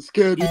scared.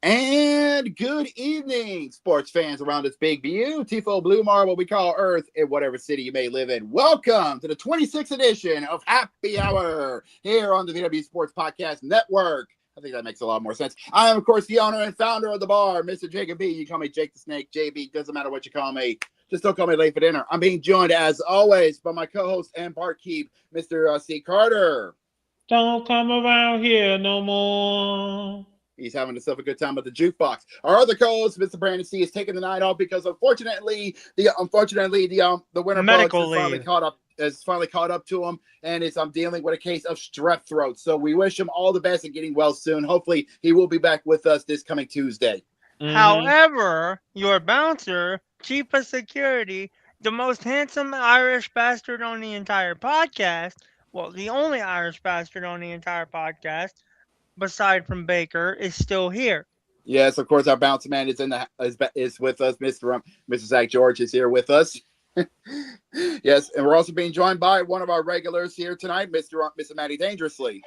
And good evening, sports fans around this big, beautiful blue marble we call Earth in whatever city you may live in. Welcome to the 26th edition of Happy Hour here on the VWU Sports Podcast Network. I think that makes a lot more sense. I am, of course, the owner and founder of the bar, Mr. Jacob B. You call me Jake the Snake, JB. Doesn't matter what you call me. Just don't call me late for dinner. I'm being joined, as always, by my co-host and barkeep, Mr. C. Carter. Don't come around here no more. He's having himself a good time at the jukebox. Our other co-host, Mr. Brandon C, is taking the night off because unfortunately the winter medical bugs has finally caught up to him, and I'm dealing with a case of strep throat. So we wish him all the best and getting well soon. Hopefully he will be back with us this coming Tuesday. Mm-hmm. However, your bouncer, chief of security, the most handsome Irish bastard on the entire podcast, well, the only Irish bastard on the entire podcast, aside from Baker, is still here. Yes, of course, our bouncer man is with us. Mr. Zach George is here with us. Yes, and we're also being joined by one of our regulars here tonight, Mr. Matty Dangerously.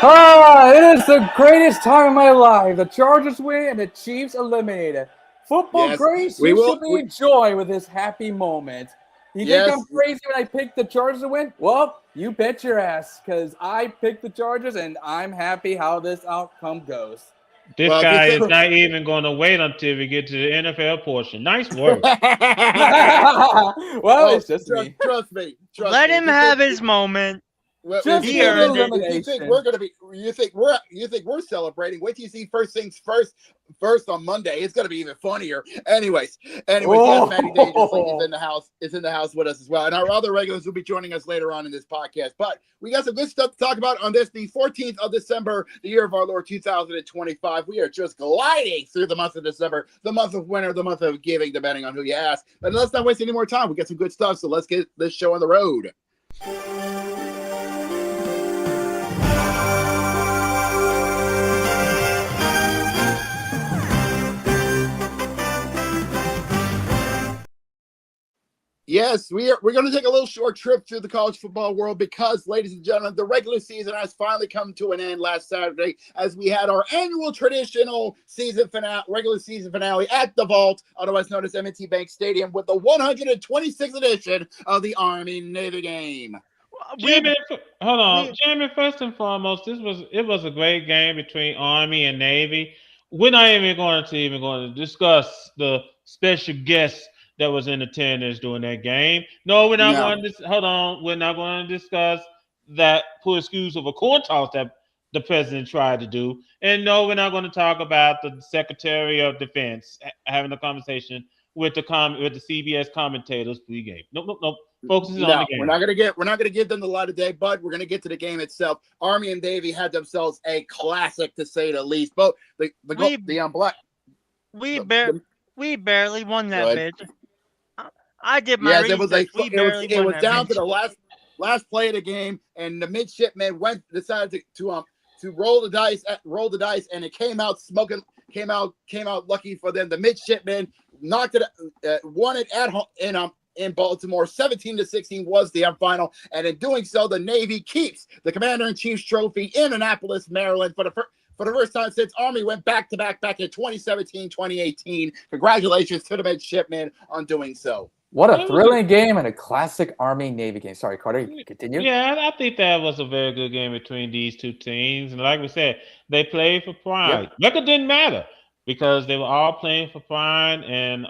It is the greatest time of my life. The Chargers win and the Chiefs eliminated. Football grace, you should be enjoying with this happy moment. You think I'm crazy when I picked the Chargers to win? Well, you bet your ass, because I picked the Chargers, and I'm happy how this outcome goes. This guy is not even going to wait until we get to the NFL portion. Nice work. It's just me. Trust me. Let him have his moment. Well, you think we're celebrating? Wait till you see first things first on Monday. It's gonna be even funnier. Anyways, yes, Matty Dangerously is in the house with us as well, and our other regulars will be joining us later on in this podcast. But we got some good stuff to talk about on the 14th of December, the year of our Lord 2025. We are just gliding through the month of December, the month of winter, the month of giving, depending on who you ask. But let's not waste any more time. We got some good stuff, so let's get this show on the road. Yes, we're going to take a little short trip through the college football world because, ladies and gentlemen, the regular season has finally come to an end last Saturday as we had our annual traditional regular season finale at the Vault, otherwise known as M&T Bank Stadium, with the 126th edition of the Army-Navy game. Jamie, first and foremost, it was a great game between Army and Navy. We're not even going to discuss the special guests that was in attendance during that game. No, we're not going to. We're not going to discuss that poor excuse of a coin toss that the president tried to do. And no, we're not going to talk about the Secretary of Defense having a conversation with the CBS commentators pregame. Nope. Focus on the game. We're not going to give them the light of day, but we're going to get to the game itself. Army and Navy had themselves a classic, to say the least. Both we barely won that bitch. I did my research. It was down to the last play of the game, and the midshipmen decided to roll the dice, and it came out smoking. Came out lucky for them. The midshipmen knocked it, won it at home in Baltimore. 17-16 was the final, and in doing so, the Navy keeps the Commander-in-Chief's trophy in Annapolis, Maryland, for the first time since Army went back-to-back back in 2017, 2018. Congratulations to the midshipmen on doing so. What a thrilling game and a classic Army-Navy game. Sorry, Carter, you continue? Yeah, I think that was a very good game between these two teams. And like we said, they played for pride. Yep. Record didn't matter because they were all playing for pride, and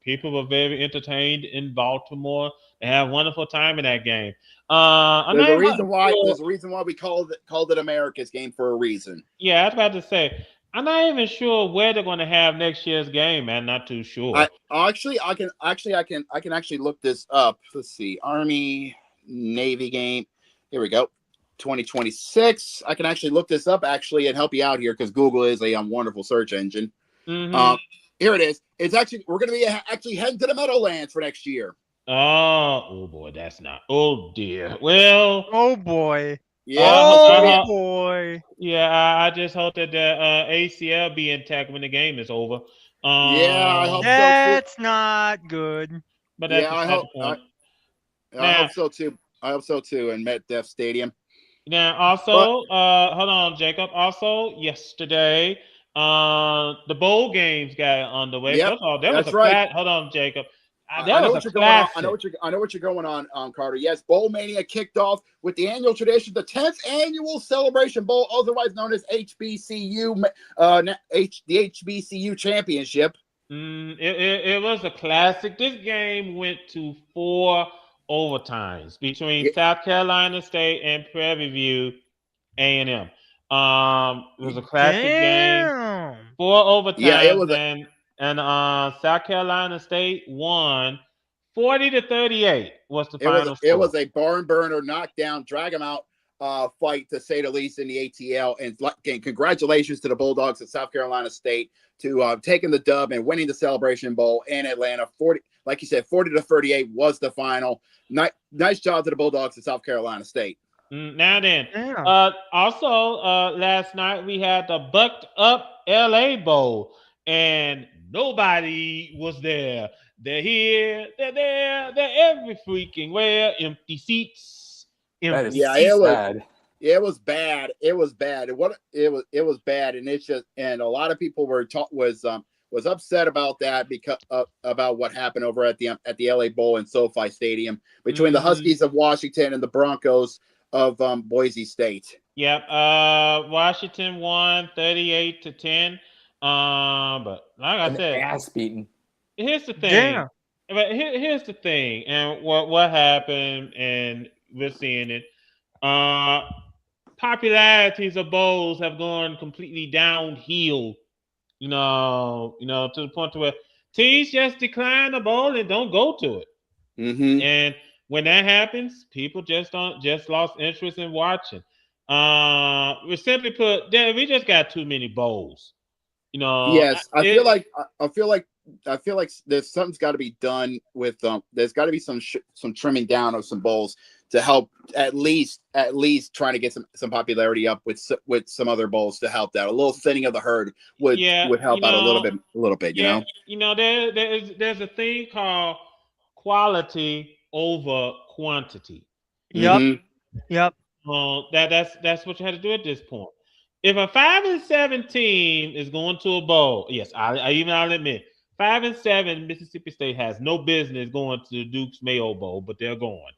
people were very entertained in Baltimore. They had a wonderful time in that game. There's a reason why we called it America's game for a reason. Yeah, I was about to say, I'm not even sure where they're going to have next year's game, man. Not too sure. I can actually look this up. Let's see, Army Navy game. Here we go. 2026. I can actually look this up and help you out here because Google is a wonderful search engine. Mm-hmm. Here it is. It's actually we're going to be actually heading to the Meadowlands for next year. Oh boy, that's not. Oh dear. Well. Oh boy. Yeah. Boy. Yeah, I just hope that the ACL be intact when the game is over. Yeah, I hope so too. That's not good. But that's I hope. I hope so too. I hope so too. In Met-Def Stadium. Now, also, hold on, Jacob. Also, yesterday, the bowl games got underway. Yep, First of all, that was that's a right. Hold on, Jacob. I know what you're going on. I know what you're going on, Carter. Yes, Bowl Mania kicked off with the annual tradition, the 10th annual Celebration Bowl, otherwise known as HBCU, the HBCU Championship. It was a classic. This game went to 4 overtimes between South Carolina State and Prairie View A&M. It was a classic game. 4 overtimes. Yeah, it was. And South Carolina State won 40-38 was the final score. It was a barn burner, knockdown, drag them out fight, to say the least, in the ATL. And congratulations to the Bulldogs of South Carolina State to taking the dub and winning the Celebration Bowl in Atlanta. 40, like you said, 40-38 was the final. Nice job to the Bulldogs of South Carolina State. Now then, also last night we had the Bucked Up LA Bowl, and nobody was there. They're here, they're there, they're every freaking where. Empty seats. It was bad. It was bad. It was bad, and it's just, and a lot of people was upset about that because about what happened over at the LA Bowl in SoFi Stadium between the Huskies of Washington and the Broncos of Boise State. Yep. Washington won 38-10. But like I said, ass beating. Here's the thing. Yeah. But here's the thing, and what happened, and we're seeing it. Popularities of bowls have gone completely downhill. You know, to the point to where teams just decline the bowl and don't go to it. Mm-hmm. And when that happens, people just lost interest in watching. We simply put, we just got too many bowls. You know. Yes, I feel like there's something's got to be done with there's got to be some trimming down of some bowls to help at least trying to get some popularity up with some other bowls to help that. A little thinning of the herd would help out a little bit. Yeah, there's a thing called quality over quantity. Yep. Mm-hmm. Yep. That's what you had to do at this point. If a 5-7 team is going to a bowl, yes, I'll admit 5-7 Mississippi State has no business going to the Duke's Mayo Bowl, but they're going.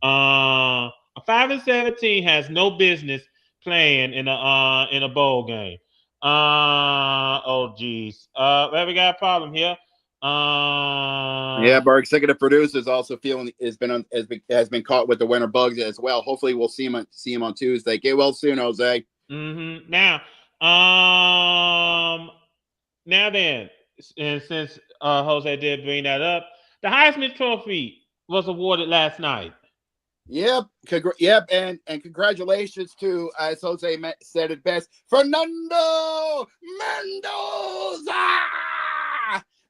A 5-7 team has no business playing in a bowl game. Oh geez. Well, we got a problem here. Yeah, our executive producer is also has been caught with the winter bugs as well. Hopefully, we'll see him on Tuesday. Get well soon, Jose. Mm-hmm. Now then, and since Jose did bring that up, the Heisman Trophy was awarded last night. Yep, and congratulations to, as Jose said it best, Fernando Mendoza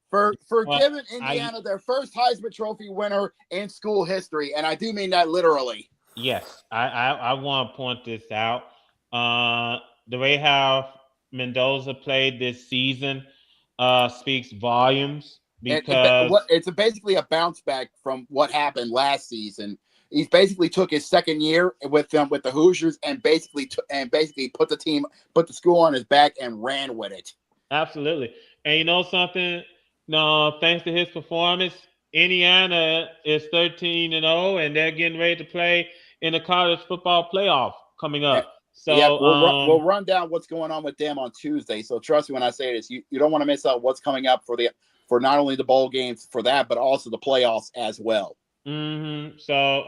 for giving Indiana their first Heisman Trophy winner in school history, and I do mean that literally. Yes, I want to point this out. The way how Mendoza played this season speaks volumes, because it's basically a bounce back from what happened last season. He basically took his second year with the Hoosiers and basically put the school on his back and ran with it. Absolutely. And you know something? No, thanks to his performance, Indiana is 13-0, and they're getting ready to play in the college football playoff coming up. So yeah, we'll run down what's going on with them on Tuesday. So trust me when I say this, you don't want to miss out what's coming up for not only the bowl games for that, but also the playoffs as well. Mm-hmm. So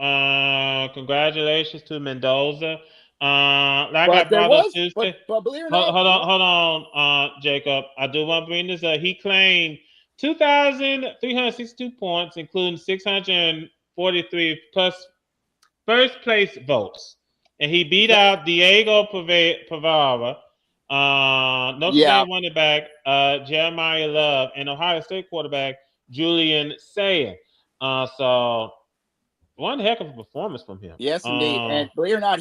congratulations to Mendoza. I brought up Tuesday. But believe it or not, hold on, Jacob. I do want to bring this up. He claimed 2,362 points, including 643 plus first place votes. And he beat out Diego Pavara, Notre Dame running back Jeremiah Love, and Ohio State quarterback Julian Sayer. So one heck of a performance from him. Yes, indeed. And believe it or not,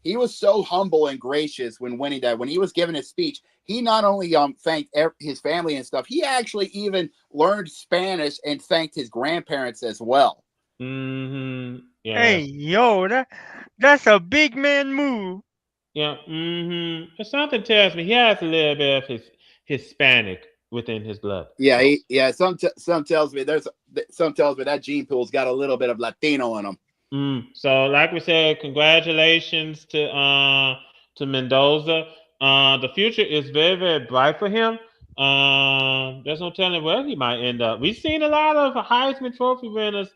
he was so humble and gracious when winning that. When he was giving his speech, he not only thanked his family and stuff, he actually even learned Spanish and thanked his grandparents as well. Mm-hmm. Yeah. Hey, yo, that's a big man move. Yeah. Mm-hmm. But something tells me he has a little bit of his Hispanic within his blood. Yeah, some tells me that gene pool's got a little bit of Latino in him. So, like we said, congratulations to Mendoza. The future is very, very bright for him. There's no telling where he might end up. We've seen a lot of Heisman Trophy winners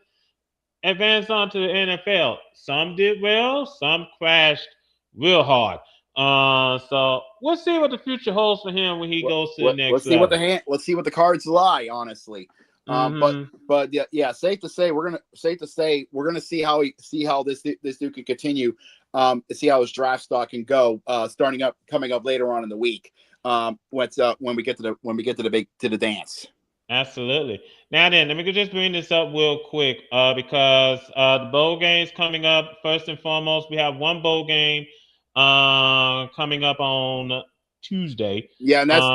advance on to the NFL. Some did well, some crashed real hard. So we'll see what the future holds for him when he goes to the next level. Let's see what the cards lie, honestly. But yeah, safe to say we're gonna see how this dude can continue. See how his draft stock can go. Coming up later on in the week. When we get to the dance. Absolutely. Now then, let me just bring this up real quick because the bowl game's coming up. First and foremost, we have one bowl game coming up on Tuesday. Yeah, and that's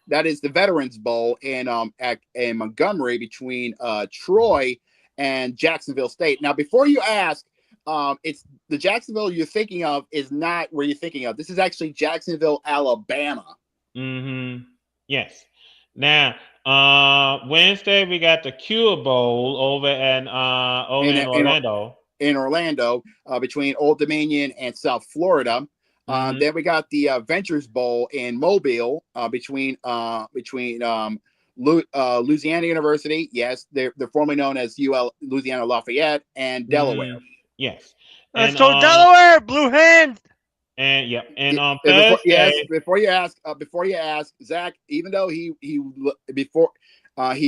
that is the Veterans Bowl in Montgomery between Troy and Jacksonville State. Now, before you ask, it's the Jacksonville you're thinking of is not where you're thinking of. This is actually Jacksonville, Alabama. Mm-hmm. Yes. Now, Wednesday we got the Cure Bowl over in Orlando. In Orlando, between Old Dominion and South Florida. Then we got the Ventures Bowl in Mobile between Louisiana University. Yes, they're formerly known as UL Louisiana Lafayette and Delaware. Yes. Let's go Delaware, Blue Hand. And on Thursday, before you ask, Zach, even though he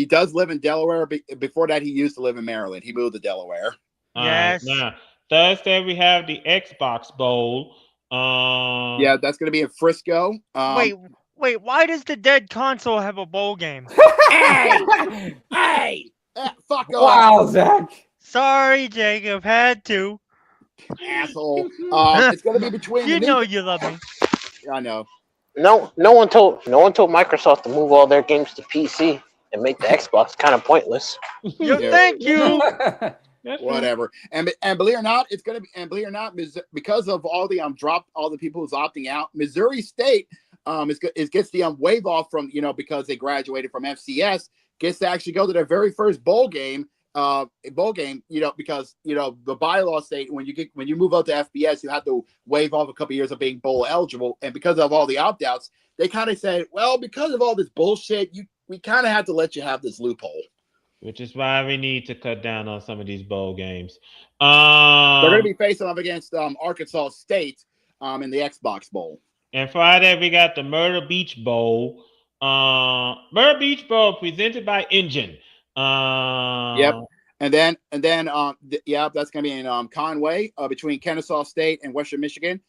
does live in Delaware, before that he used to live in Maryland. He moved to Delaware. Yes. Now Thursday we have the Xbox Bowl. Yeah, that's going to be in Frisco. Wait, why does the dead console have a bowl game? Hey, fuck off. Wow, Zach. Sorry, Jacob, had to. Asshole. It's going to be between. You know you love me. I know. No one told Microsoft to move all their games to PC and make the Xbox kind of pointless. Thank you. Whatever. And believe it or not, it's gonna be. And believe it or not, because of all the people who's opting out, Missouri State gets the waive off from because they graduated from FCS, gets to actually go to their very first bowl game. Because the bylaw state when you move out to FBS, you have to waive off a couple of years of being bowl eligible, and because of all the opt-outs, they kind of said, well, because of all this bullshit, we kind of have to let you have this loophole. Which is why we need to cut down on some of these bowl games. They're going to be facing off against Arkansas State in the Xbox Bowl. And Friday we got the Myrtle Beach Bowl. Myrtle Beach Bowl presented by Engine. Yep. And then that's going to be in Conway between Kennesaw State and Western Michigan.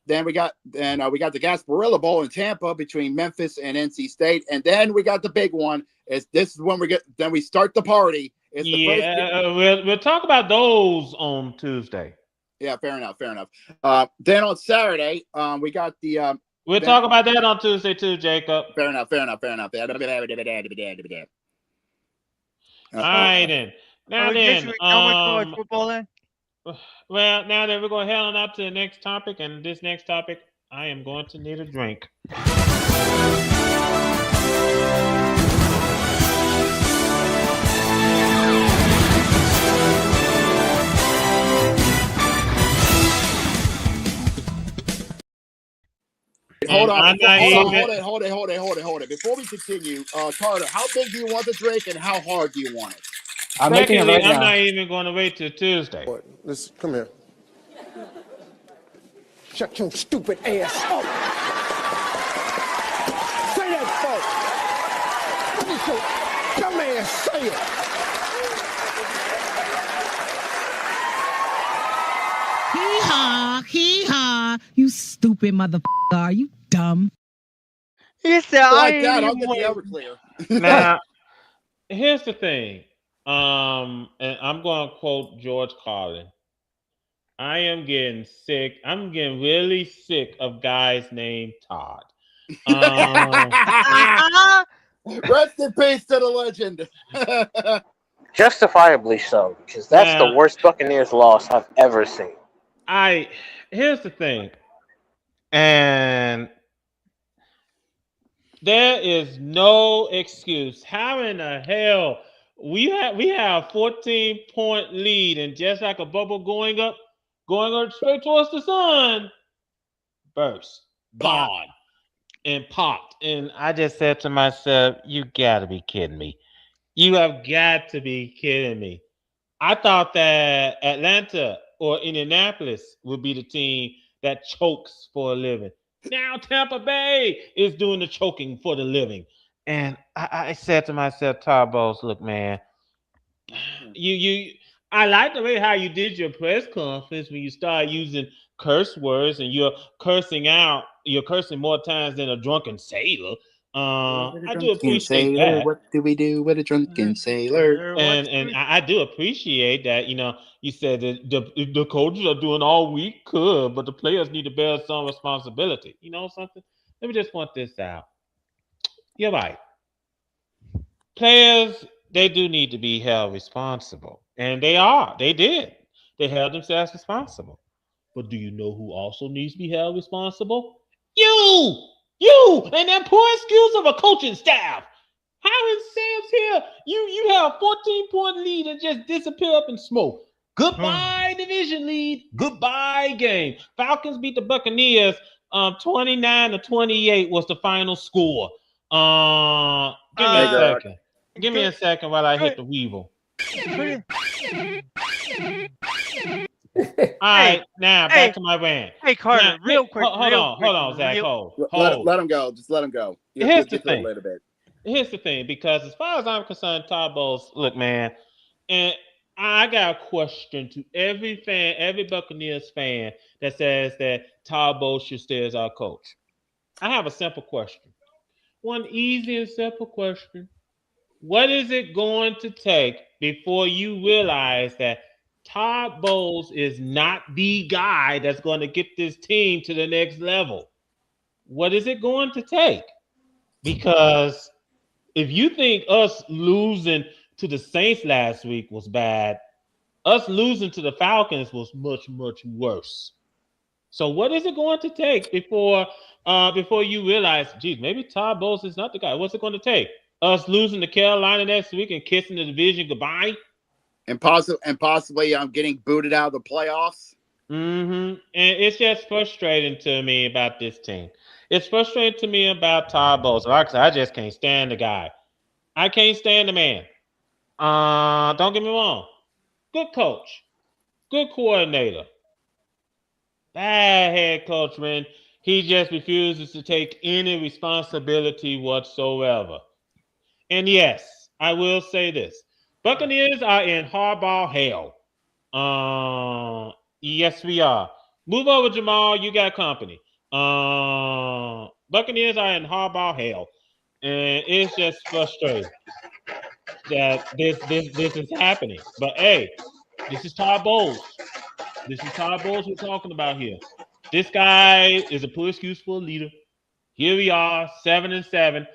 Then we got the Gasparilla Bowl in Tampa between Memphis and NC State, and then we got the big one. This is when we start the party. We'll talk about those on Tuesday. Yeah, fair enough. Then on Saturday, we got the. We'll talk about that on Tuesday too, Jacob. Fair enough. All right then. Now then, football then. Well, now that we're going to head on up to the next topic, and this next topic, I am going to need a drink. Hold it. Before we continue, Carter, how big do you want the drink and how hard do you want it? I'm making it right now. I'm not even going to wait till Tuesday. Listen, come here. Shut your stupid ass up. Say that, folks. What is your dumb ass say it? Hee-haw, hee-haw. You stupid motherfucker. Are you dumb? He said, like that, I'll get the Everclear. Now, here's the thing. And I'm going to quote George Carlin. I am getting sick. I'm getting really sick of guys named Todd. Rest in peace to the legend. Justifiably so, because that's the worst Buccaneers loss I've ever seen. Here's the thing, and there is no excuse. How in the hell we have 14-point lead, and just like a bubble going up straight towards the sun, burst, gone, and popped. And I just said to myself, "You gotta be kidding me! You have got to be kidding me!" I thought that Atlanta or Indianapolis would be the team that chokes for a living. Now Tampa Bay is doing the choking for the living. And I said to myself, Todd Bowles, look, man, I like the way how you did your press conference when you start using curse words and you're cursing more times than a drunken sailor. I do appreciate that. What do we do with a drunken sailor? And I do appreciate that. You said that the coaches are doing all we could, but the players need to bear some responsibility. You know something? Let me just point this out. You're right. Players, they do need to be held responsible. And they are. They did. They held themselves responsible. But do you know who also needs to be held responsible? You! And that poor excuse of a coaching staff. How in Sam's here? You have a 14-point lead and just disappear up in smoke. Goodbye division lead. Goodbye game. Falcons beat the Buccaneers 29-28 was the final score. Give me a second. Give me a second while I hit the Weevil. All right, now back to my rant. Hey, Carter, real quick. Hold on, Zach. Hold. Let him go. Just let him go. Here's the thing. Here's the thing, because as far as I'm concerned, Todd Bowles, look, man, and I got a question to every fan, every Buccaneers fan that says that Todd Bowles should stay as our coach. I have a simple question. One easy and simple question. What is it going to take before you realize that Todd Bowles is not the guy that's going to get this team to the next level? What is it going to take? Because if you think us losing to the Saints last week was bad, us losing to the Falcons was much, much worse. So what is it going to take before you realize, geez, maybe Todd Bowles is not the guy? What's it going to take? Us losing to Carolina next week and kissing the division goodbye? And possibly getting booted out of the playoffs. And it's just frustrating to me about this team. It's frustrating to me about Todd Bowles. Like I just can't stand the guy. I can't stand the man. Don't get me wrong. Good coach. Good coordinator. Bad head coach, man. He just refuses to take any responsibility whatsoever. And yes, I will say this. Buccaneers are in hardball hell. Yes, we are. Move over, Jamal. You got company. Buccaneers are in hardball hell. And it's just frustrating that this is happening. But hey, this is Todd Bowles. This is Todd Bowles we're talking about here. This guy is a poor excuse for a leader. Here we are, 7-7.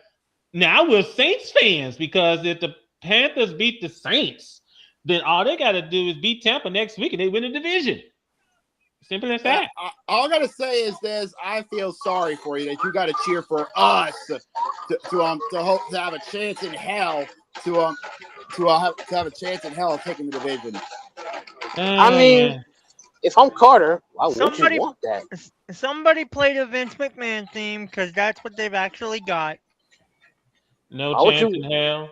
Now we're Saints fans, because if the Panthers beat the Saints, then all they got to do is beat Tampa next week and they win the division. Simple as that. All I got to say is this: I feel sorry for you that you got to cheer for us to hope to have a chance in hell to have a chance in hell of taking the division. I mean, if I'm Carter, why would you want that? Somebody played a Vince McMahon theme, because that's what they've actually got. No chance in hell.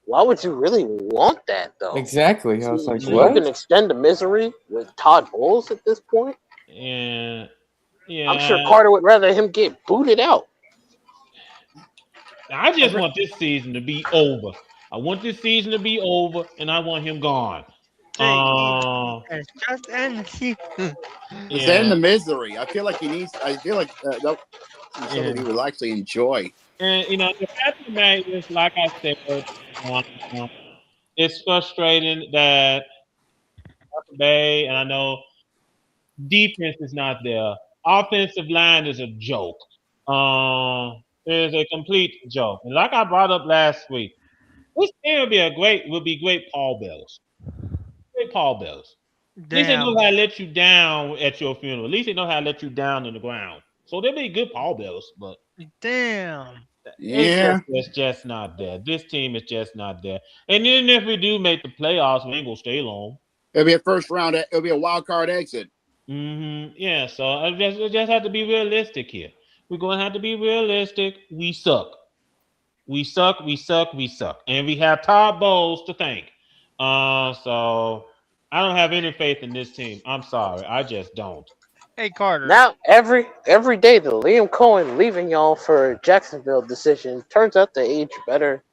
Why would you really want that, though? Exactly. I was like, so what? You can extend the misery with Todd Bowles at this point? Yeah. I'm sure Carter would rather him get booted out. I just want this season to be over. I want this season to be over, and I want him gone. It's just end the season. It's end the misery. I feel like he needs. I feel like something he would actually enjoy. And the fact of the matter is, like I said, it's frustrating that Tampa Bay, and I know defense is not there. Offensive line is a joke. It is a complete joke. And like I brought up last week, this team would be great pallbearers. Great pallbearers. At least they know how to let you down at your funeral. At least they know how to let you down in the ground. So they'll be good pallbearers, but damn. It's just not there. This team is just not there. And even if we do make the playoffs, we ain't gonna stay long. It'll be a first round. It'll be a wild card exit. Yeah. So I just have to be realistic here. We're gonna have to be realistic. We suck. We suck. And we have Todd Bowles to thank. So I don't have any faith in this team. I'm sorry. I just don't. Hey, Carter. Now, every day, the Liam Cohen leaving y'all for Jacksonville decision turns out to age better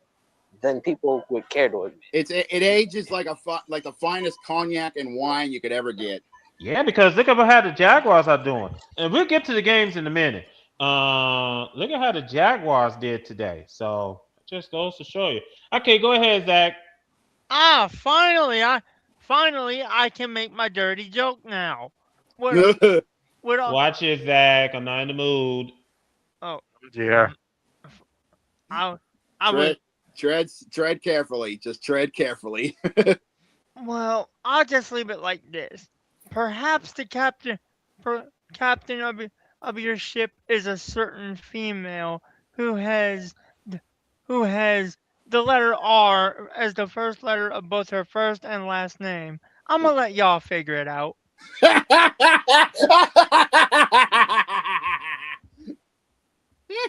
than people would care to admit. It ages like the finest cognac and wine you could ever get. Yeah, because look at how the Jaguars are doing. And we'll get to the games in a minute. Look at how the Jaguars did today. So it just goes to show you. Okay, go ahead, Zach. Finally I can make my dirty joke now. Watch it, Zach. I'm not in the mood. Oh dear. Tread carefully. Just tread carefully. Well, I'll just leave it like this. Perhaps the captain of your ship is a certain female who has the letter R as the first letter of both her first and last name. I'm gonna let y'all figure it out.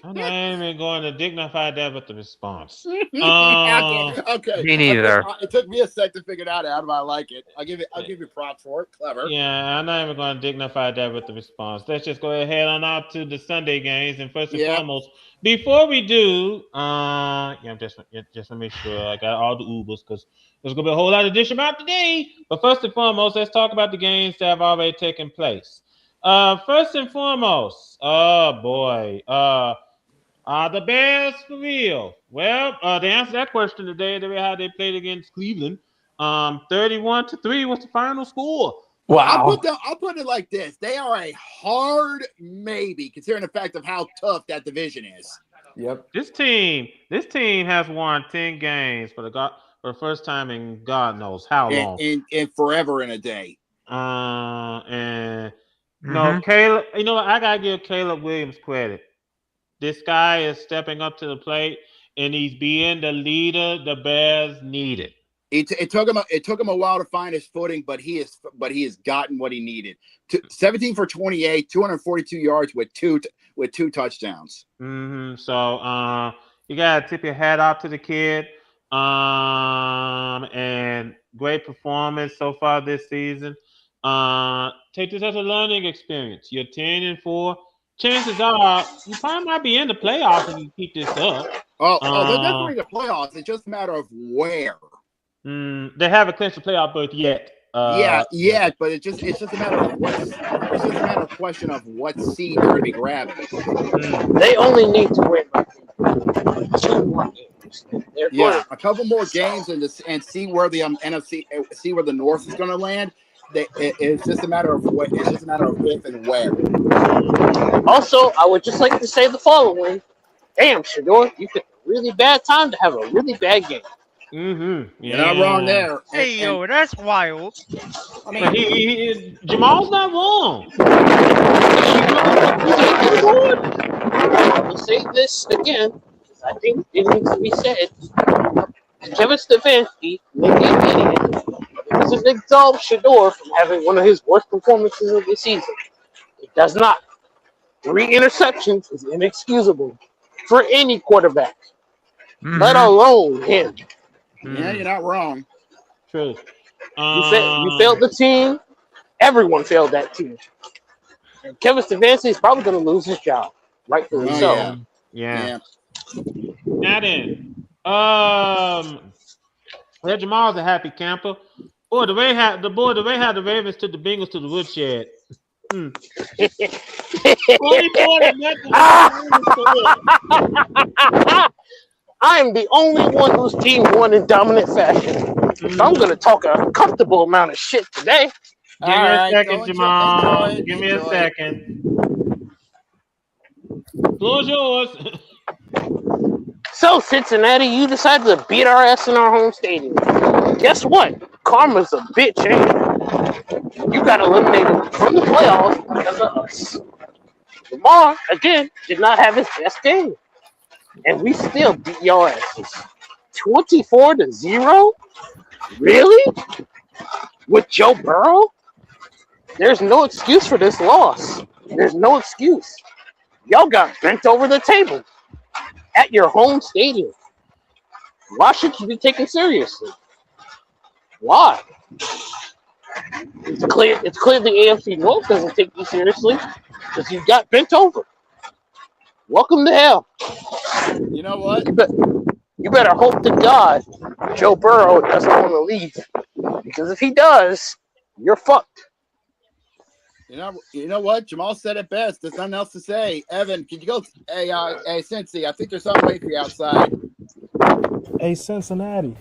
I'm not even going to dignify that with the response. Okay. Me neither. It took me a sec to figure that out, but I like it. I'll give you props for it. Clever. Yeah, I'm not even going to dignify that with the response. Let's just go ahead on out to the Sunday games. And first and foremost, before we do, just to make sure I got all the Ubers because there's going to be a whole lot of dish about today. But first and foremost, let's talk about the games that have already taken place. First and foremost, oh boy, the Bears for real. Well, they answered that question today. The way how they played against Cleveland, 31-3 was the final score. Wow. I'll put it like this: they are a hard maybe, considering the fact of how tough that division is. Yep. This team has won 10 games for the first time in God knows how long. In forever and a day. And Caleb, I gotta give Caleb Williams credit. This guy is stepping up to the plate, and he's being the leader the Bears needed. It took him a while to find his footing, but he has gotten what he needed. 17 for 28, 242 yards with two touchdowns. So you gotta tip your hat off to the kid. And great performance so far this season. Take this as a learning experience. You're 10-4. Chances are you probably might be in the playoffs if you keep this up. They're definitely in the playoffs. It's just a matter of where. They haven't clinched the playoff berth yet. But it's just a matter of question of what seed they're going to be grabbing. They only need to win like 2 more games. A couple more games and see where the NFC, see where the North is going to land. It's just a matter of what. It's just a matter of if and where. Also, I would just like to say the following: damn, Shador, you picked a really bad time to have a really bad game. Yeah. You're not wrong there. Yo, that's wild. I mean, Jamal's not wrong. I will say this again, because I think it needs to be said. Kevin Stefanski may be an idiot, but it doesn't absolve Shador from having one of his worst performances of the season. It does not. 3 interceptions is inexcusable for any quarterback, let alone him. Yeah, you're not wrong. True. You failed the team. Everyone failed that team. And Kevin Stefanski is probably going to lose his job. Rightfully so. Yeah. Now then, Jamal's a happy camper. Boy, the way how the Ravens took the Bengals to the woodshed. 24-0. I am the only one whose team won in dominant fashion. So I'm going to talk a comfortable amount of shit today. Give me a second, Jamal. Give me a second. Floor's yours. So, Cincinnati, you decided to beat our ass in our home stadium. Guess what? Karma's a bitch, ain't it? You got eliminated from the playoffs because of us. Lamar, again, did not have his best game. And we still beat your asses. 24-0? Really? With Joe Burrow? There's no excuse for this loss. There's no excuse. Y'all got bent over the table at your home stadium. Why should you be taken seriously? Why? It's clear the AFC North doesn't take you seriously because you got bent over. Welcome to hell. You know what? You better hope to God Joe Burrow doesn't want to leave. Because if he does, you're fucked. You know what? Jamal said it best. There's nothing else to say. Evan, can you go? Hey, Cincy, I think there's something waiting for you outside. Hey, Cincinnati.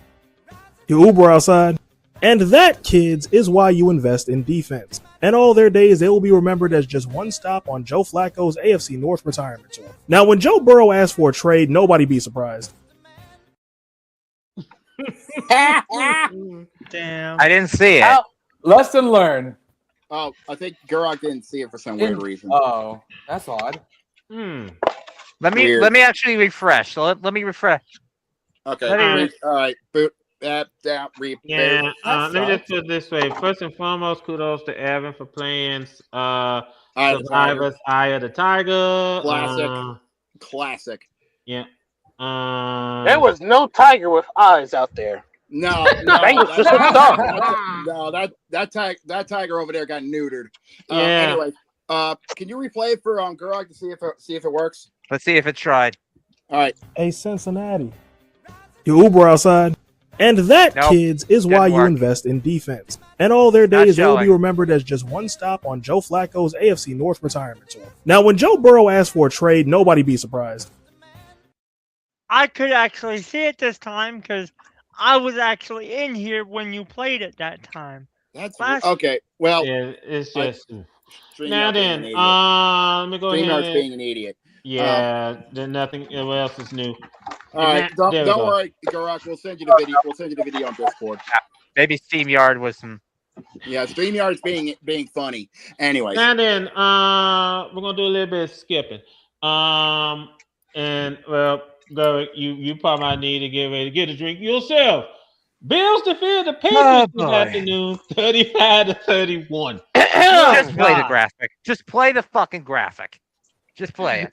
You Uber outside. And that, kids, is why you invest in defense. And all their days, they will be remembered as just one stop on Joe Flacco's AFC North retirement tour. Now, when Joe Burrow asked for a trade, nobody be surprised. Damn. I didn't see it. Lesson learned. Oh, I think Gurok didn't see it for some weird reason. Oh, that's odd. Let me actually refresh. So let me refresh. Okay. All right. Boot. Let me just put it this way. First and foremost, kudos to Evan for playing Survivor's Eye of the Tiger. Classic. Yeah. There was no tiger with eyes out there. No, that tiger over there got neutered. Anyway, can you replay it for Gurok to see if it works? Let's see if it tried. All right. Hey, Cincinnati. You Uber outside. And that, kids, is why you invest in defense. And all their days, they will be remembered as just one stop on Joe Flacco's AFC North retirement tour. Now, when Joe Burrow asked for a trade, nobody be surprised. I could actually see it this time because I was actually in here when you played it that time. That's okay. Well, yeah, it's just now then. Let me go ahead. Streamer's being an idiot. Yeah, then nothing else is new. All right, don't worry, Gurok. We'll send you the video. We'll send you the video on Discord. Maybe StreamYard was some. Yeah, StreamYard's being funny. Anyway. Now then, we're gonna do a little bit of skipping. And well, Gurok, you probably might need to get ready to get a drink yourself. Bills defeated the Patriots this afternoon, 35-31. Just play the graphic. Just play the fucking graphic. Just play it.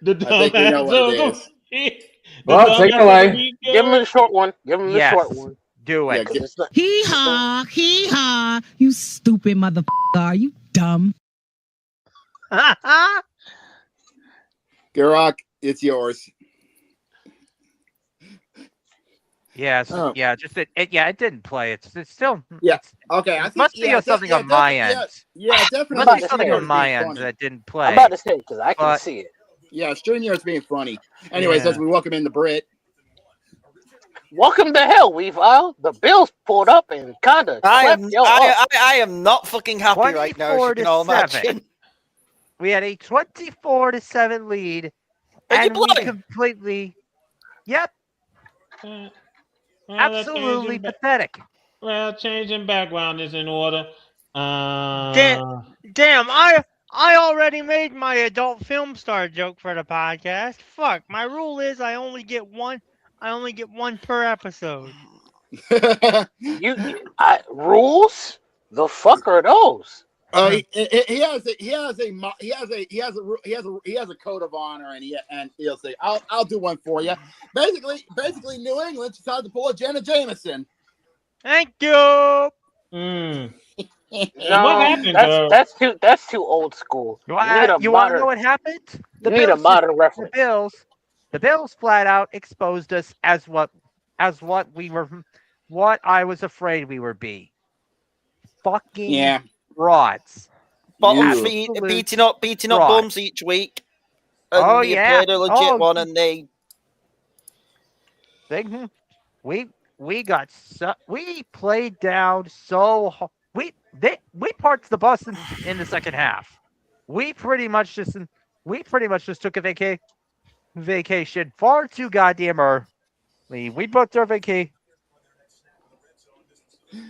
I think you know what it is. Well, take it away. Give him the short one. Short one. Do it. Yeah, Hee-haw. You stupid motherfucker. Are you dumb? Gurok, it's yours. Yes. Oh. Yeah. It didn't play. It's still. Yeah. Okay. I think must be something on my end. Yeah, definitely. Must be something on my end that didn't play. I'm about to say because I can see it. Yeah, StreamYard's being funny. Anyways, as we welcome in the Brit. Welcome to hell, Weavile. The Bills pulled up and kind of. I am not fucking happy right now. As you can all imagine. We had a 24-7 lead, and we completely. Yep. Absolutely pathetic. Well, changing background is in order. Damn! I already made my adult film star joke for the podcast. Fuck! My rule is I only get one per episode. Rules? The fuck are those? He has a code of honor, and he'll say, "I'll do one for you." Basically, New England decided to pull a Jenna Jameson. Thank you. No, what happened? That's too old school. You want to know what happened? You need a modern reference. The Bills flat out exposed us as what I was afraid we would be. fucking frauds. Bottom feet, beating up bums each week. And you played a legit one, and they we played down so hard. We parked the bus in the second half. We pretty much just took a vacation far too goddamn early. We booked our vacation.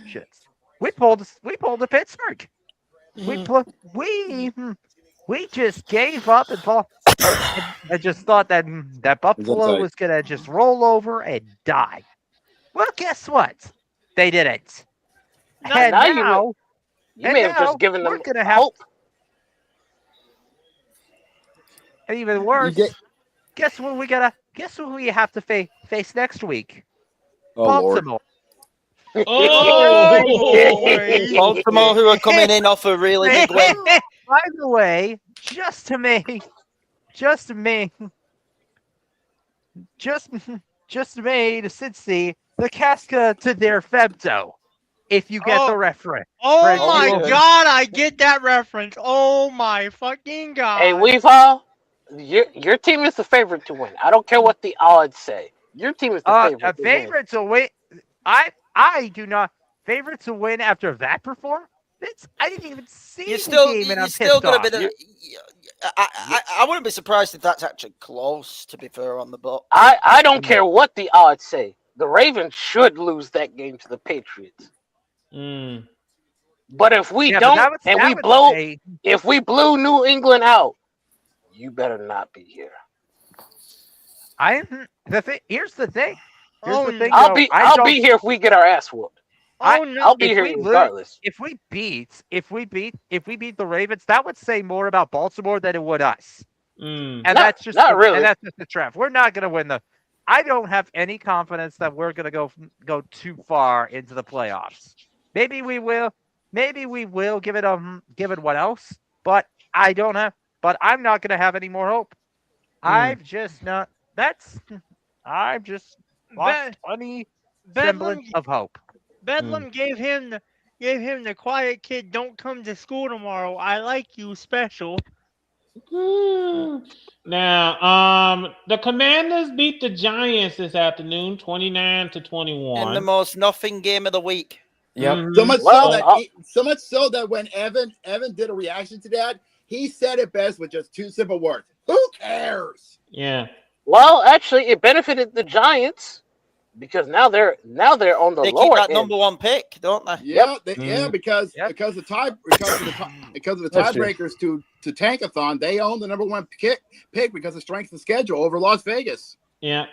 Shits. We pulled to Pittsburgh. We just gave up and I just thought that Buffalo was gonna just roll over and die. Well, guess what? They didn't. And now you may have just given them hope. And even worse, guess what we have to face next week? Baltimore. Baltimore, who are coming in off a really big win. By the way, just to make the Cincy the Casca to their Femto. If you get the reference. Oh my God, I get that reference. Oh my fucking God. Hey, Weavile, your team is the favorite to win. I don't care what the odds say. Your team is the favorite to win. I do not favorite to win after that performance. I didn't even see the game, and I'm pissed off. I wouldn't be surprised if that's actually close. To be fair, on the book, I don't care what the odds say. The Ravens should lose that game to the Patriots. But if we don't, if we blew New England out, you better not be here. Here's the thing. I'll be here if we get our ass whooped. I'll be here regardless. If we beat the Ravens, that would say more about Baltimore than it would us. And that's just really. And that's just the trap. We're not going to win I don't have any confidence that we're going to go too far into the playoffs. Maybe we will. Maybe we will give it what else. But I'm not going to have any more hope. I've just lost any semblance of hope. Bedlam gave him the quiet kid, don't come to school tomorrow. I like you special. Now, the Commanders beat the Giants this afternoon, 29-21. In the most nothing game of the week. Yep. So much so that when Evan did a reaction to that, he said it best with just two simple words. Who cares? Yeah. Well, actually, it benefited the Giants because now they're on the they lower keep that end. number one pick, don't they? Yeah, because of the tiebreakers to Tankathon, they own the number one pick because of strength of schedule over Las Vegas. Yeah.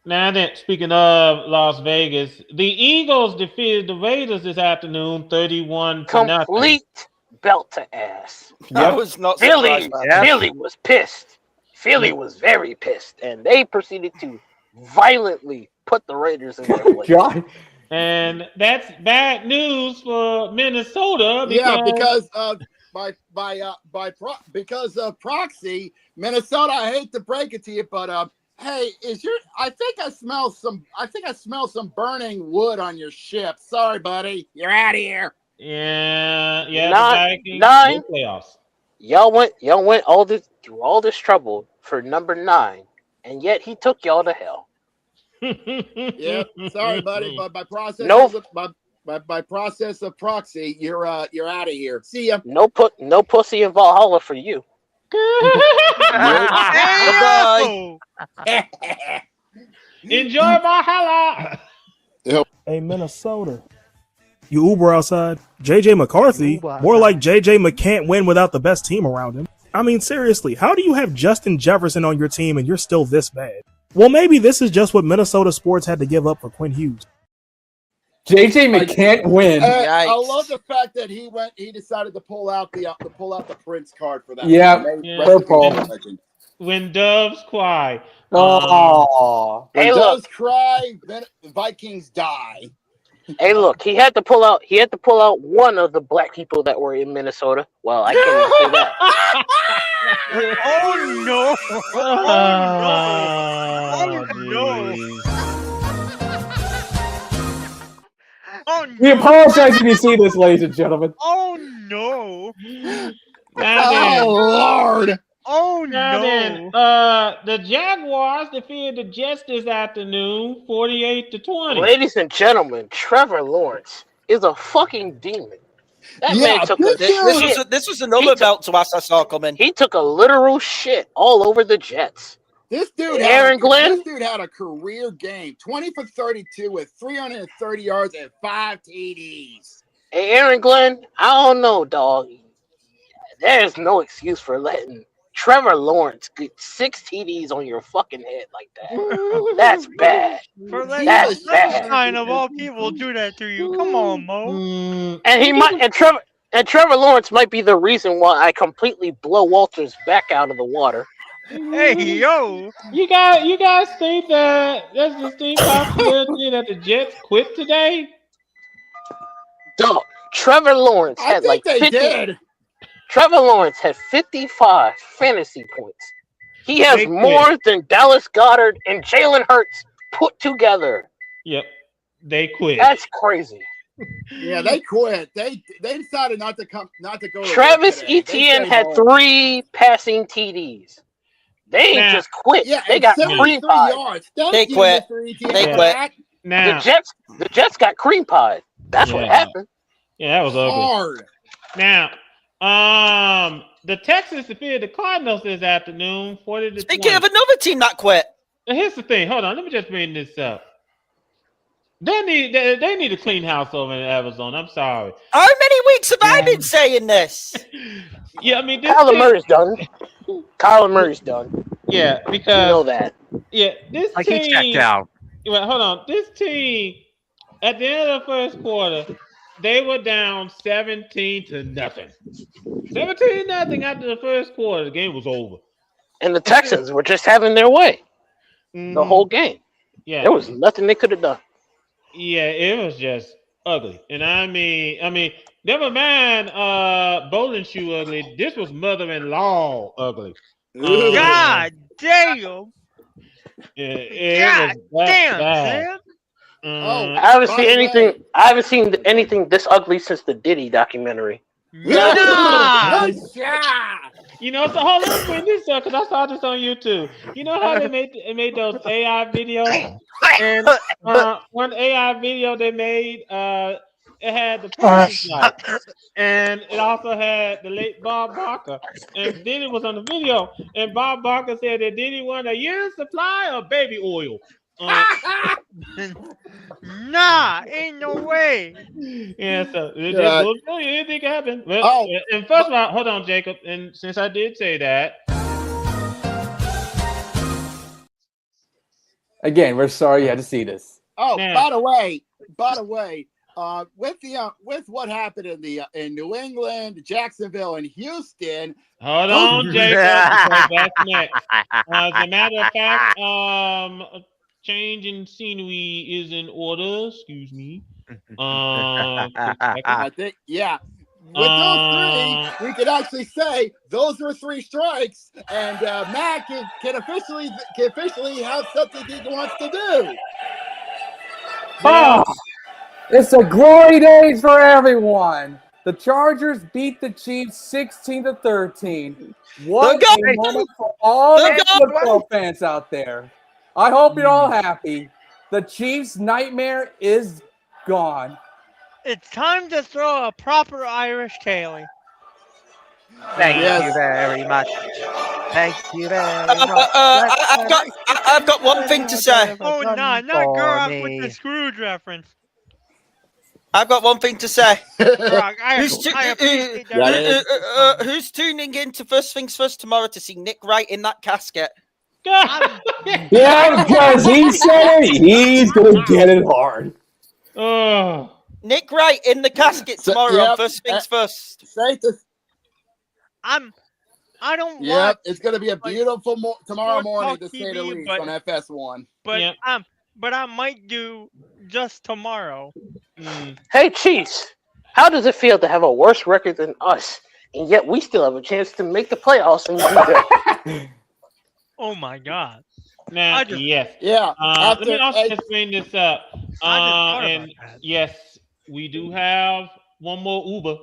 Now that speaking of Las Vegas, the Eagles defeated the Raiders this afternoon, 31-0. Complete belt to ass. I was not Philly. surprised. Philly was pissed. Philly was very pissed, and they proceeded to violently put the Raiders in their place. God. And that's bad news for Minnesota. Because of proxy, Minnesota. I hate to break it to you, but hey, I think I smell some burning wood on your ship. Sorry, buddy, you're out of here. Yeah. Nine. Playoffs. Y'all went through all this trouble for number 9, and yet he took y'all to hell. Yeah, sorry, buddy, but by process by process of proxy, you're out of here. See ya. No pussy in Valhalla for you. Bye. Enjoy Valhalla. Hey, Minnesota. You Uber outside. JJ McCarthy, more like JJ McCan't win without the best team around him. I mean, seriously, how do you have Justin Jefferson on your team and you're still this bad? Well, maybe this is just what Minnesota sports had to give up for Quinn Hughes. JJ McCan't win. I love the fact that he decided to pull out the Prince card for that. Yeah, purple. When doves cry. Oh. When doves cry, then Vikings die. Hey, look, he had to pull out one of the black people that were in Minnesota. Well, I can't even say that. Oh no! Oh no! Oh, no. We apologize if you see this, ladies and gentlemen. Oh no! Oh Lord! Oh Now no! then, the Jaguars defeated the Jets this afternoon, 48-20. Ladies and gentlemen, Trevor Lawrence is a fucking demon. That man took a shit. This was another belt to us I saw coming. He took a literal shit all over the Jets. This dude Aaron Glenn? This dude had a career game. 20 for 32 with 330 yards and 5 TDs. Hey, Aaron Glenn, I don't know, dog. There's no excuse for letting Trevor Lawrence get 6 TDs on your fucking head like that. That's bad. That's bad. Kind of all people do that to you. Come on, Mo. And Trevor Lawrence might be the reason why I completely blow Walter's back out of the water. Hey, yo! You guys think that there's a distinct possibility that the Jets quit today? Dog, Trevor Lawrence had like 50. Did. Trevor Lawrence had 55 fantasy points. He has more than Dallas Goedert and Jalen Hurts put together. Yep, they quit. That's crazy. Yeah, they quit. They decided not to go. Travis Etienne had 3 passing TDs. They ain't just quit. Yeah, they got cream pie. They quit. They quit. Now, the Jets got cream pie. That's what happened. Yeah, that was ugly. Hard. Now, the Texans defeated the Cardinals this afternoon, 40-20. Speaking of another team that quit. Now, here's the thing. Hold on, let me just bring this up. They need to clean house over in Arizona. I'm sorry. How many weeks have I been saying this? Yeah, I mean, Kyler Murray's done. Kyler Murray's done. Yeah, because you know that. Yeah, this team. He checked out. Well, hold on. This team, at the end of the first quarter, they were down 17-0. 17-0 after the first quarter. The game was over. And the Texans were just having their way the whole game. Yeah, there was nothing they could have done. Yeah, it was just ugly. And I mean, never mind bowling shoe ugly. This was mother-in-law ugly. God damn. Yeah, God damn, man. I haven't seen anything. I haven't seen anything this ugly since the Diddy documentary. Yeah. You know, so hold on, bring this up because I saw this on YouTube. You know how they made those AI videos, and one AI video they made, it had the president's light, and it also had the late Bob Barker, and Diddy was on the video, and Bob Barker said that Diddy wanted a year's supply of baby oil. Nah, ain't no way. Yeah, so anything can happen. Well, and first of all, hold on, Jacob. And since I did say that, again, we're sorry you had to see this. Oh, by the way, with what happened in New England, Jacksonville, and Houston. Hold on, Jacob. That's next. As a matter of fact, change in scenery is in order. Excuse me. I think, yeah. With those 3, we could actually say those were 3 strikes, and Matt can officially have something he wants to do. Oh, it's a glory days for everyone. The Chargers beat the Chiefs 16-13. What a moment for all the football fans out there. I hope you're all happy. The Chiefs' nightmare is gone. It's time to throw a proper Irish tailie. Thank you very much. Thank you very much. I've got one thing to say. Oh, no, not Gurok with the Scrooge reference. I've got one thing to say. Who's tuning in to First Things First tomorrow to see Nick Wright in that casket? Yeah, because he said it. He's going to get it hard. Nick Wright in the casket tomorrow on First Things First. I don't want. Yep, it's going to be a beautiful tomorrow morning to say the least on FS1. But I might do just tomorrow. Hey, Chiefs, how does it feel to have a worse record than us, and yet we still have a chance to make the playoffs and do good? Oh my God! Yes. Yeah. Let me also just bring this up. And yes, we do have one more Uber.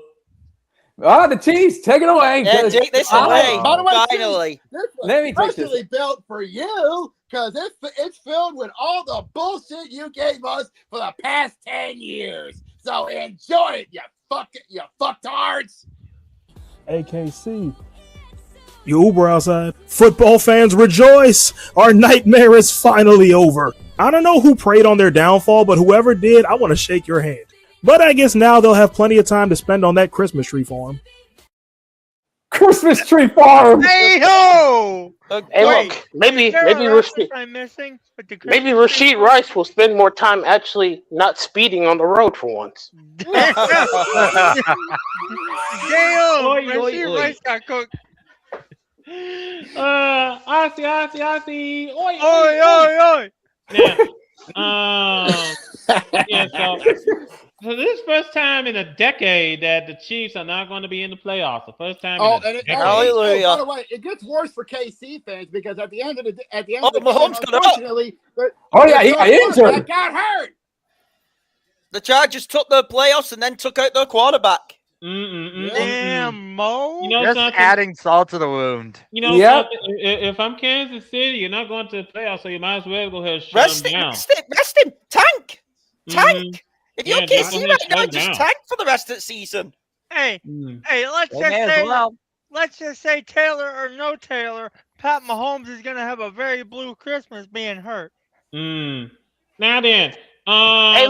The Chiefs, take it away. Yeah, take this away. By the way, Finally. This Let me was take this. specially built for you because it's filled with all the bullshit you gave us for the past 10 years. So enjoy it, you fucktards. AKC. You Uber outside. Football fans rejoice! Our nightmare is finally over. I don't know who preyed on their downfall, but whoever did, I want to shake your hand. But I guess now they'll have plenty of time to spend on that Christmas tree farm. Christmas tree farm! Hey ho! Hey, look, maybe Rasheed Rice will spend more time actually not speeding on the road for once. Damn! Rasheed Rice got cooked. I see. Oi. Yeah, so this is the first time in a decade that the Chiefs are not going to be in the playoffs. The first time. By the way, it gets worse for KC fans because at the end of the game, unfortunately, injured. Got hurt. The Chargers took the playoffs and then took out their quarterback. Damn, Mo. Just adding salt to the wound. If I'm Kansas City, you're not going to the playoffs, so you might as well go ahead and shut them down. Rest him. Tank. If you're KC right now, just tank for the rest of the season. Hey, let's just say Taylor or no Taylor, Pat Mahomes is going to have a very blue Christmas being hurt. Now then, Hey,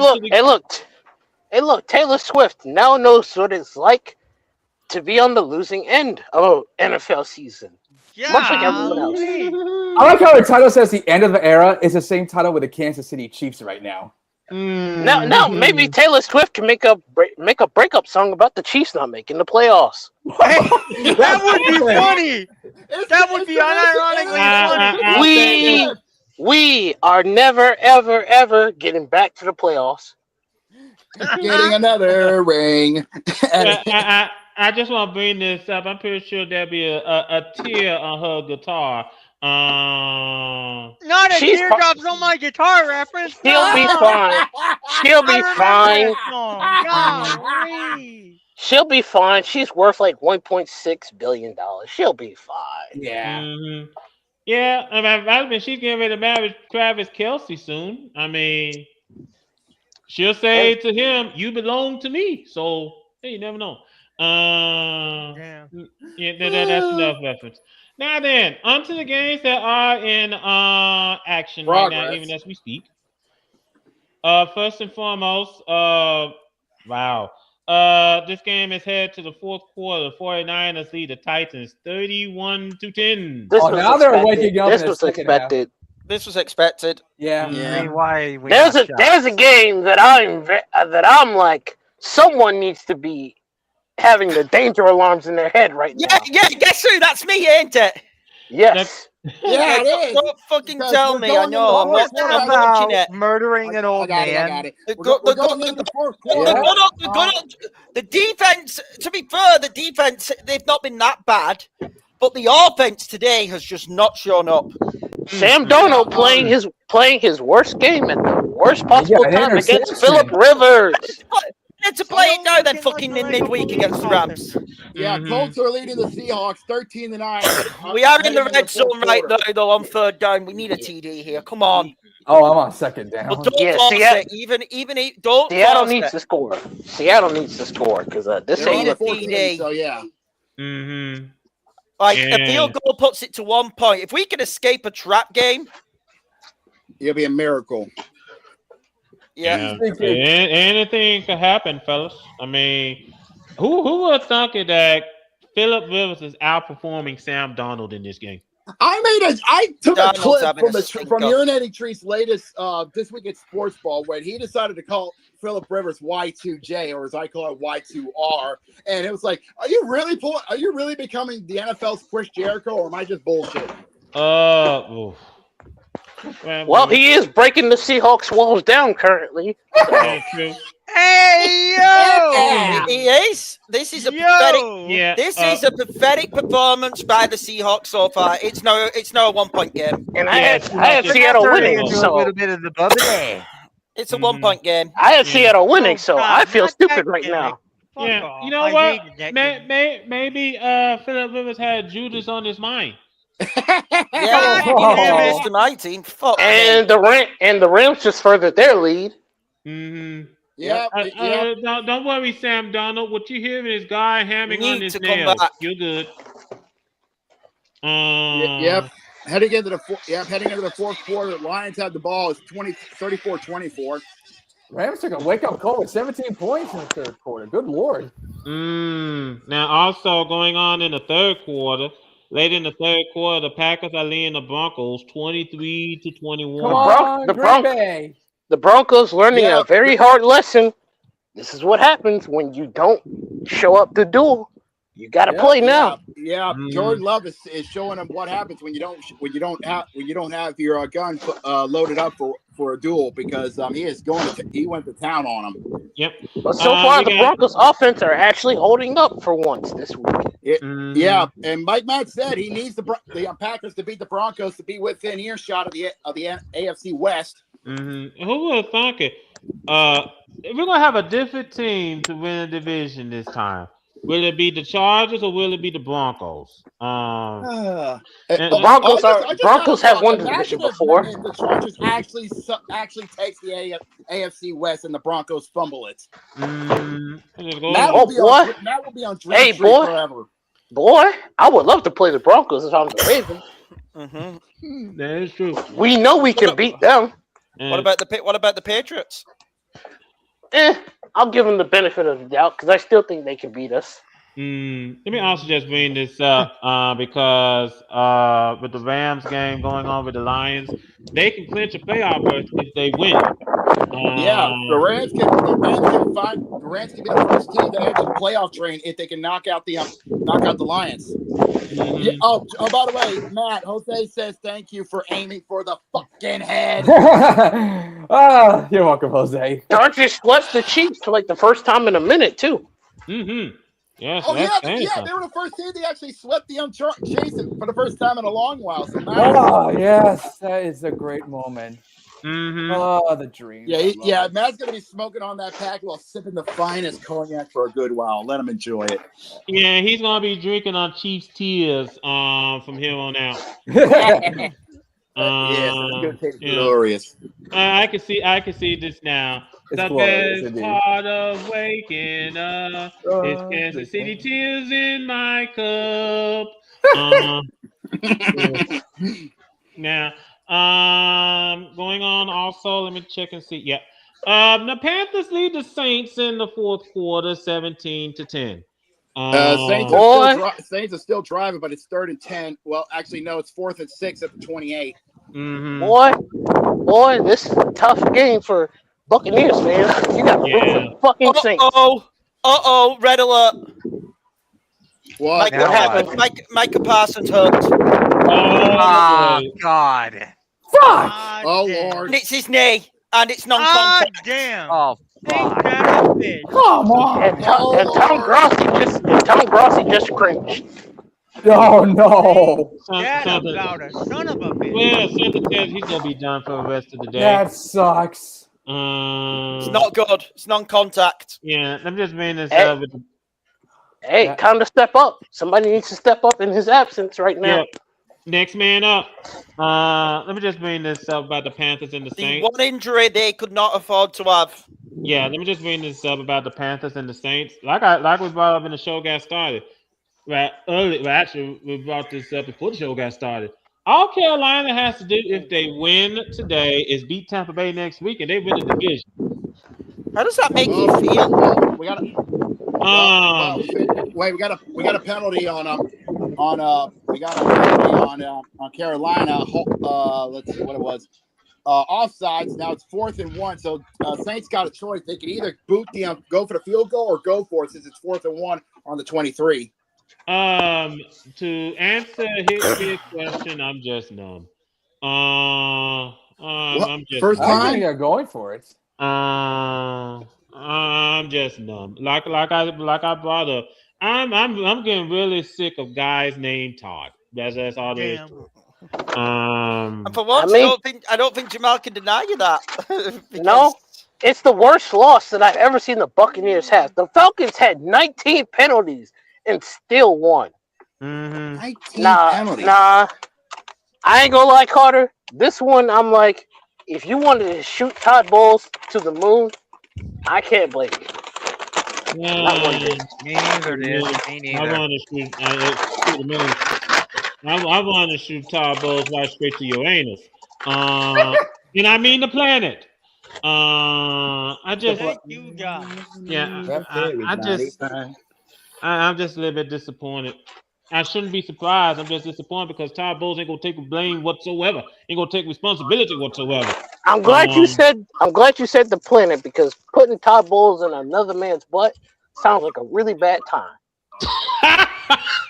look, Taylor Swift now knows what it's like to be on the losing end of an NFL season. Yeah. Much like everyone else. I like how the title says the end of the era is the same title with the Kansas City Chiefs right now. Now, maybe Taylor Swift can make a breakup song about the Chiefs not making the playoffs. That would be funny. That would be unironically funny. We are never, ever, ever getting back to the playoffs. Getting another ring. I just want to bring this up. I'm pretty sure there'll be a tear on her guitar. Not a teardrops on my guitar reference. She'll be fine. She'll be fine. She'll be fine. She's worth like $1.6 billion. She'll be fine. Yeah. Mm-hmm. Yeah, I mean, she's getting ready to marry Travis Kelce soon. I mean, she'll say to him, "You belong to me." So hey, you never know. Yeah, that's enough reference. Now then, on to the games that are in action right now, even as we speak. First and foremost, this game is headed to the fourth quarter. The 49ers lead the Titans 31-10. Now they're waking up. This was expected. This was expected. Yeah. There's a game that I'm like, someone needs to be having the danger alarms in their head right now. Yeah, guess who? That's me, ain't it? Yes. Yeah, it is. Don't fucking tell me. I know. I'm watching it. Murdering an old man. The defense, to be fair, they've not been that bad, but the offense today has just not shown up. Sam Darnold playing his worst game at the worst possible time against Phillip Rivers. To play it now, then fucking in midweek against the Rams. Yeah, Colts are leading the Seahawks 13-9. We are in the red zone right now, though, on third down. We need a TD here. Come on. Oh, I'm on second down. Well, don't force it. Don't Seattle needs to score. Seattle needs to score because this ain't a TD. So yeah. Mm-hmm. Like a field goal puts it to 1 point. If we can escape a trap game, it'll be a miracle. Yeah. Anything can happen, fellas. I mean, who would have thought that Phillip Rivers is outperforming Sam Darnold in this game? I took a clip from Urinating Tree's latest This Week at Sports Ball when he decided to call Phillip Rivers Y2J, or as I call it Y2R, and it was like, are you really becoming the NFL's Chris Jericho, or am I just bullshit? Well, he is breaking the Seahawks walls down currently. Hey yo! He is. This is a pathetic. This is a pathetic performance by the Seahawks so far. It's no a 1 point game. And I had Seattle winning. A little bit of the bubble. It's a 1-point game. I have Seattle winning, so I feel stupid right now. Yeah, off. you know I what? hated that Maybe Philip Rivers had Judas on his mind. Yeah, damn to my team. Fuck And the Rams just furthered their lead. Yeah. Don't worry, Sam Donald. What you hearing is guy hammering on his to come nails. back. You're good. Yep. Heading into the fourth quarter, Lions had the ball. It's 34-24. Rams took a wake-up call with 17 points in the third quarter. Good Lord. Now, also going on in the third quarter, late in the third quarter, the Packers are leading the Broncos 23-21. Come on, Green Bay. The Broncos learning a very hard lesson. This is what happens when you don't show up to duel. You got to play now. Yeah. Jordan Love is showing them what happens when you don't have your gun loaded up for a duel, because he went to town on him. Yep. But so far, the Broncos' offense are actually holding up for once this week. Yeah, and Mike Matt said he needs the Packers to beat the Broncos to be within earshot of the AFC West. Who would have thunk it? We're gonna have a different team to win a division this time. Will it be the Chargers or will it be the Broncos? Broncos have won the division before. The Chargers actually takes the AFC West and the Broncos fumble it. That will be on Dream Street forever. Boy, I would love to play the Broncos if I'm the Ravens. That is true. We know we can beat them. What about the Patriots? I'll give them the benefit of the doubt because I still think they can beat us. Let me also just bring this up because with the Rams game going on with the Lions, they can clinch a playoff berth if they win. The Rams can be the first team to enter the playoff train if they can knock out the Lions. Yeah, by the way, Matt, Jose says thank you for aiming for the fucking head. You're welcome, Jose. Chargers swept the Chiefs for like the first time in a minute too. Yes. They were the first team. They actually swept the Jason for the first time in a long while. So yes, that is a great moment. Oh, the dream. Yeah. Matt's gonna be smoking on that pack while sipping the finest cognac for a good while. Let him enjoy it. Yeah, he's gonna be drinking on Chiefs tears from here on out. Yes, it's gonna taste glorious. I can see this now. The best part of waking up is Kansas City tears in my cup. Now, going on also, let me check and see. Yeah. The Panthers lead the Saints in the fourth quarter, 17-10. Saints are still driving, but it's 3rd and 10. Well, actually, no, it's 4th and 6 at the 28. Boy, this is a tough game for Buccaneers, man. You got to root for the fucking Saints. Red alert. What happened? Micah Parsons hurt. Oh, God. Fuck! Oh, Lord. And it's his knee, and it's non-contact. Damn. Oh, fuck. Come on. And Tom Grossi just cringed. Oh, no. Son of a bitch. Well, something says he's going to be done for the rest of the day. That sucks. It's not good. It's non-contact. Yeah, let me just bring this up. Hey, time to step up. Somebody needs to step up in his absence right now. Yep. Next man up. Let me just bring this up about the Panthers and the Saints. One injury they could not afford to have. Yeah, let me just bring this up about the Panthers and the Saints. Like we brought up in the show got started. Right early. Well, actually, we brought this up before the show got started. All Carolina has to do if they win today is beat Tampa Bay next week, and they win the division. How does that make you feel? We got a penalty on Carolina. Let's see what it was. Offsides. Now it's 4th and 1. So Saints got a choice. They can either go for the field goal or go for it since it's 4th and 1 on the 23. To answer his question, I'm just numb. I'm just first time you're going for it. I'm just numb. Like I brought up. I'm getting really sick of guys named Todd. That's all there is to it. And for once, I don't think Jamal can deny you that. No, It's the worst loss that I've ever seen the Buccaneers have. The Falcons had 19 penalties and still won. 19 penalties. Nah. I ain't gonna lie, Carter. This one, I'm like, if you wanted to shoot Todd Bowles to the moon, I can't blame you. Not one bit. Me neither, dude. Me neither. I want to shoot Todd Bowles right straight to your anus. And I mean the planet. I just Thank you, God. Yeah, I'm just a little bit disappointed. I shouldn't be surprised. I'm just disappointed because Todd Bowles ain't gonna take blame whatsoever. Ain't gonna take responsibility whatsoever. I'm glad you said the planet, because putting Todd Bowles in another man's butt sounds like a really bad time.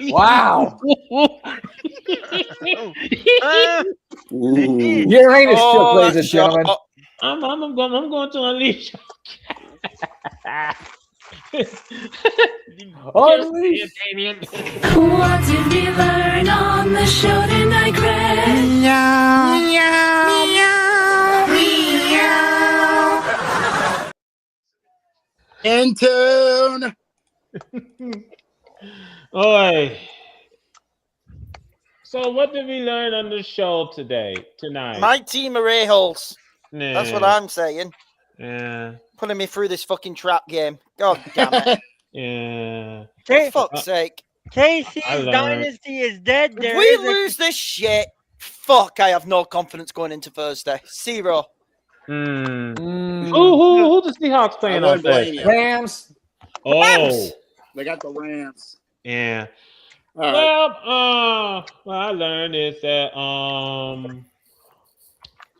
Wow. Uranus shook, ladies and gentlemen. I'm going to unleash. What did we learn on the show tonight, Greg? Meow, meow, meow, meow. In tune. Oi. So what did we learn on the show tonight? My team are a-holes. Nah. That's what I'm saying. Yeah. Putting me through this fucking trap game. God damn it. Yeah. For fuck's sake. Casey's dynasty is dead. If we lose this shit, fuck, I have no confidence going into Thursday. Zero. Who the Seahawks playing on Thursday? Rams. Oh. Rams. They got the Rams. Yeah. All Well, what I learned is that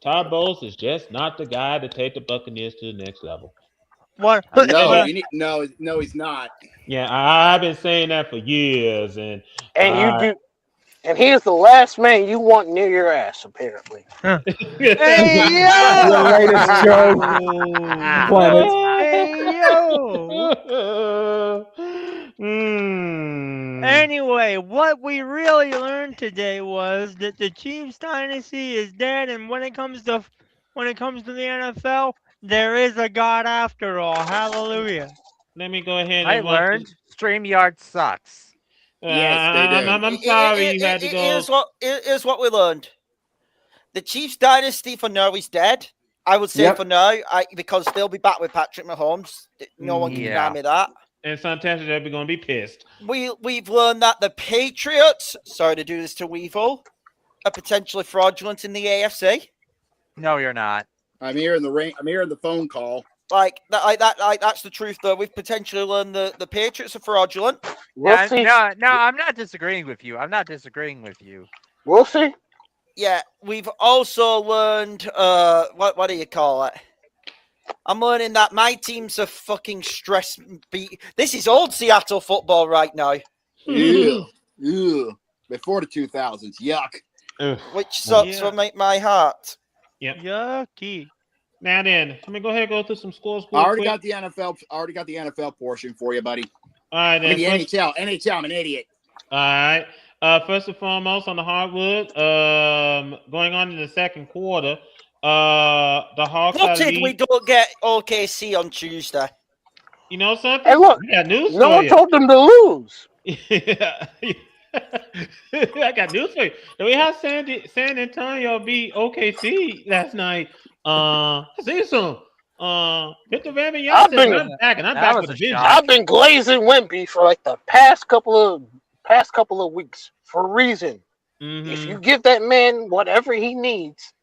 Todd Bowles is just not the guy to take the Buccaneers to the next level. What? No, he's not. Yeah, I've been saying that for years, and you do. And he is the last man you want near your ass, apparently. Hey, The latest joke. Planet. Hey, yo. Anyway, what we really learned today was that the Chiefs dynasty is dead, and when it comes to the NFL, there is a God after all. Hallelujah. Let me go ahead and I learned StreamYard sucks. Yes, they do. I'm sorry you had to go. Here's what we learned. The Chiefs dynasty for now is dead. I would say for now, because they'll be back with Patrick Mahomes. No one can deny me that. And sometimes they're going to be pissed. We've learned that the Patriots, sorry to do this to Weevil, are potentially fraudulent in the AFC. No, you're not. I'm hearing the phone call. That's the truth, though. We've potentially learned the Patriots are fraudulent. No, I'm not disagreeing with you. We'll see. Yeah, we've also learned, what do you call it? I'm learning that my team's a fucking stress beat. This is old Seattle football right now. Ew. Before the 2000s. Yuck. Which sucks for my heart. Yep. Yucky. Now then, let me go ahead and go through some scores. I already got the NFL portion for you, buddy. All right, then. The NHL, I'm an idiot. All right. First and foremost, on the hardwood, going on in the second quarter, the Hawks. What did we don't get OKC on Tuesday? You know something? Hey, look, I got news no for one you. told them to lose. I got news for you. We had San Antonio beat OKC last night. See you soon. Hit the Ram and I'm back, and I'm back with a vision. I've been glazing Wimpy for like the past couple of weeks for a reason. Mm-hmm. If you give that man whatever he needs,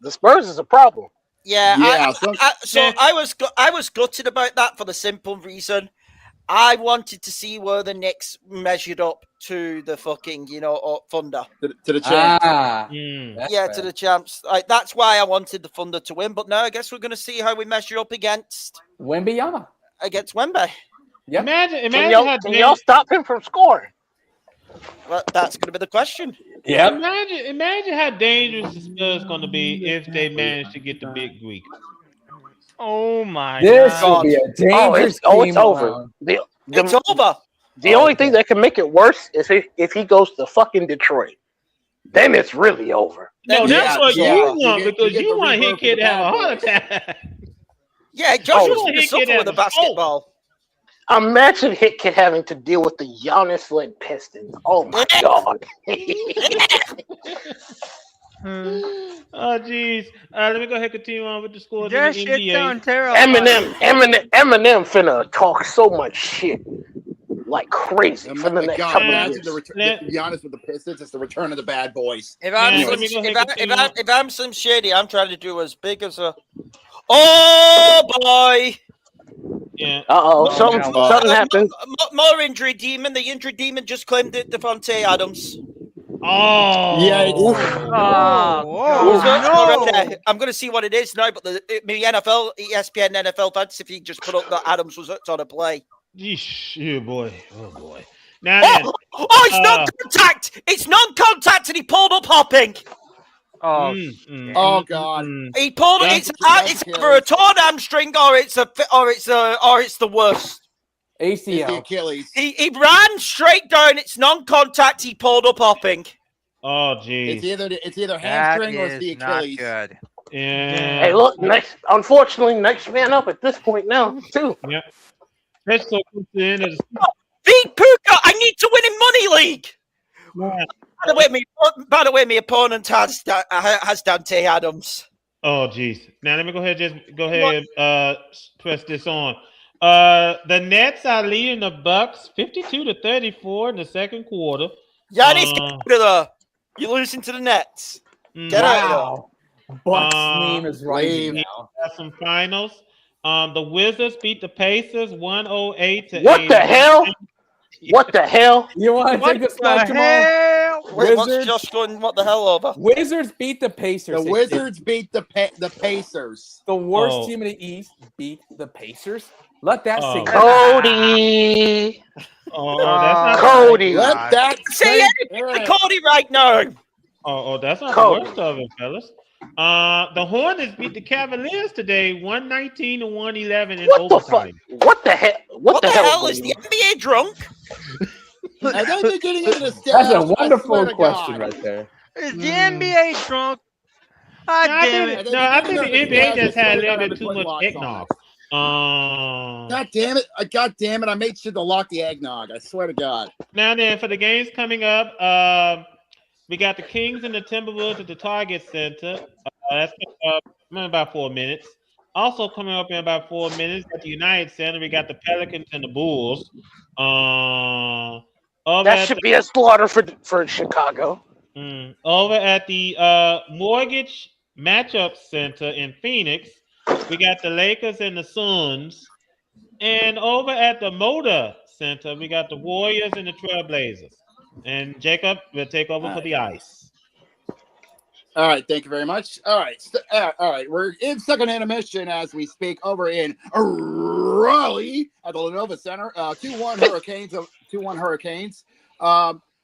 the Spurs is a problem. Yeah, I was gutted about that for the simple reason I wanted to see where the Knicks measured up to the fucking Thunder, to the champs. To the champs. That's why I wanted the Thunder to win. But now I guess we're going to see how we measure up against Wembanyama. Against Wemby. Yep. Imagine can y'all stop him from scoring? Well, that's going to be the question. Yeah. Imagine how dangerous the Spurs going to be if they manage to get the big Greek. Oh my This God. will be a dangerous it's over. It's over. The only thing that can make it worse is if he goes to fucking Detroit. Then it's really over. No, that's what you want, because you want his kid to have a heart attack. Yeah, Joshua's going to suffer with a basketball. Imagine Hit Kid having to deal with the Giannis-led Pistons. Oh my God. Oh, jeez. Let me go ahead and continue on with the scores That in the shit NBA. sound terrible. Eminem finna talk so much shit like crazy for the next couple of years. To be honest with the Pistons, it's the return of the bad boys. If I'm Slim Shady, I'm trying to do as big as a. Oh boy! Yeah. Something happened. More injury demon. The injury demon just claimed it. Devontae Adams. Oh. Yeah. No. I'm going to see what it is now, but the NFL, ESPN NFL fantasy feed just put up that Adams was hooked on a play. Yeah, boy. Oh boy. Now it's non-contact. It's non-contact, and he pulled up hopping. Oh God! He pulled it. It's either a torn hamstring or it's the worst. ACL. It's the Achilles. He ran straight down. It's non-contact. He pulled up hopping. Oh geez. It's either hamstring or it's the Achilles. Not good. Yeah. Hey, look. Unfortunately, next man up at this point now too. Yep. Let's go to the end of the. Beat Puka. I need to win in Money League. Yeah. By the way, my opponent has Dante Adams. Oh, geez. Now let me go ahead and press this on. The Nets are leading the Bucks 52-34 in the second quarter. Giannis, get out of there. You're losing to the Nets. Get out of there. Bucks name is rising now. Got some finals. The Wizards beat the Pacers 108-80. What the hell? What the hell? You want to take this match, Jamal? What's just going? What the hell over? Wizards beat the Pacers. The Wizards beat the Pacers. The worst team in the East beat the Pacers. Let that sink in. Cody. That's not Cody. Let that say anything to Cody right now. That's not the worst of it, fellas. The Hornets beat the Cavaliers today, 119-111 in overtime. What the hell? What the hell is the NBA drunk? I don't think getting into the stats. That's a wonderful question right there. Is the NBA drunk? I think the NBA just had a little bit too much eggnog. God damn it! I made sure to lock the eggnog. I swear to God. Now then, for the games coming up, we got the Kings and the Timberwolves at the Target Center. That's in about 4 minutes. Also coming up in about 4 minutes at the United Center, we got the Pelicans and the Bulls. That should be a slaughter for Chicago. Over at the Mortgage Matchup Center in Phoenix, we got the Lakers and the Suns. And over at the Moda Center, we got the Warriors and the Trailblazers. And Jacob will take over for the ice. All right, thank you very much. All right, we're in second intermission as we speak over in Raleigh at the Lenovo Center. 2-1 Hurricanes. 2-1 Hurricanes.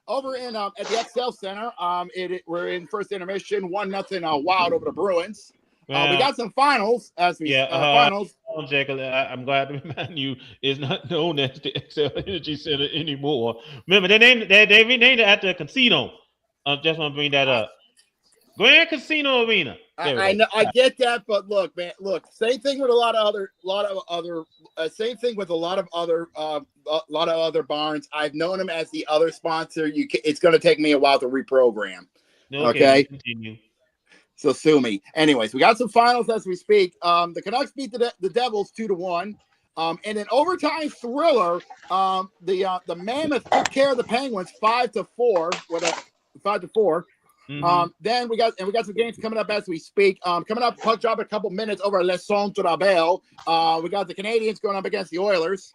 Over in at the XL Center, we're in first intermission, 1-0 Wild over the Bruins. We got some finals as we finals. Jacob, I'm glad to remind you, it's not known as the XL Energy Center anymore. Remember, they renamed it after a casino. I just want to bring that up. Grand Casino Arena. I know, I get that, but look, man, same thing with a lot of other barns. I've known them as the other sponsor. It's going to take me a while to reprogram. Okay. Continue. So sue me. Anyways, we got some finals as we speak. The Canucks beat the Devils 2-1. And an overtime thriller. The Mammoth took care of the Penguins 5-4 with a 5-4. Mm-hmm. Then we got some games coming up as we speak. Coming up, puck drop in a couple minutes over at Les Centres de Bell. We got the Canadians going up against the Oilers.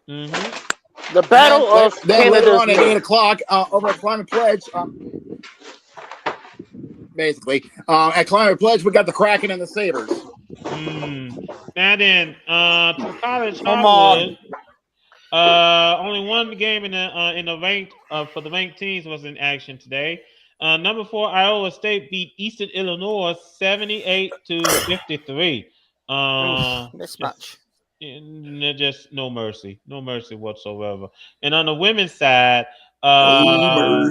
Mm-hmm. The battle of then later on at 8:00 over at Climate Pledge. Basically, at Climate Pledge, we got the Kraken and the Sabres. Now then, to college Hollywood, only one game in the ranked for the ranked teams was in action today. Number 4, Iowa State beat Eastern Illinois 78-53. Mismatch. Just no mercy whatsoever. And on the women's side, Ole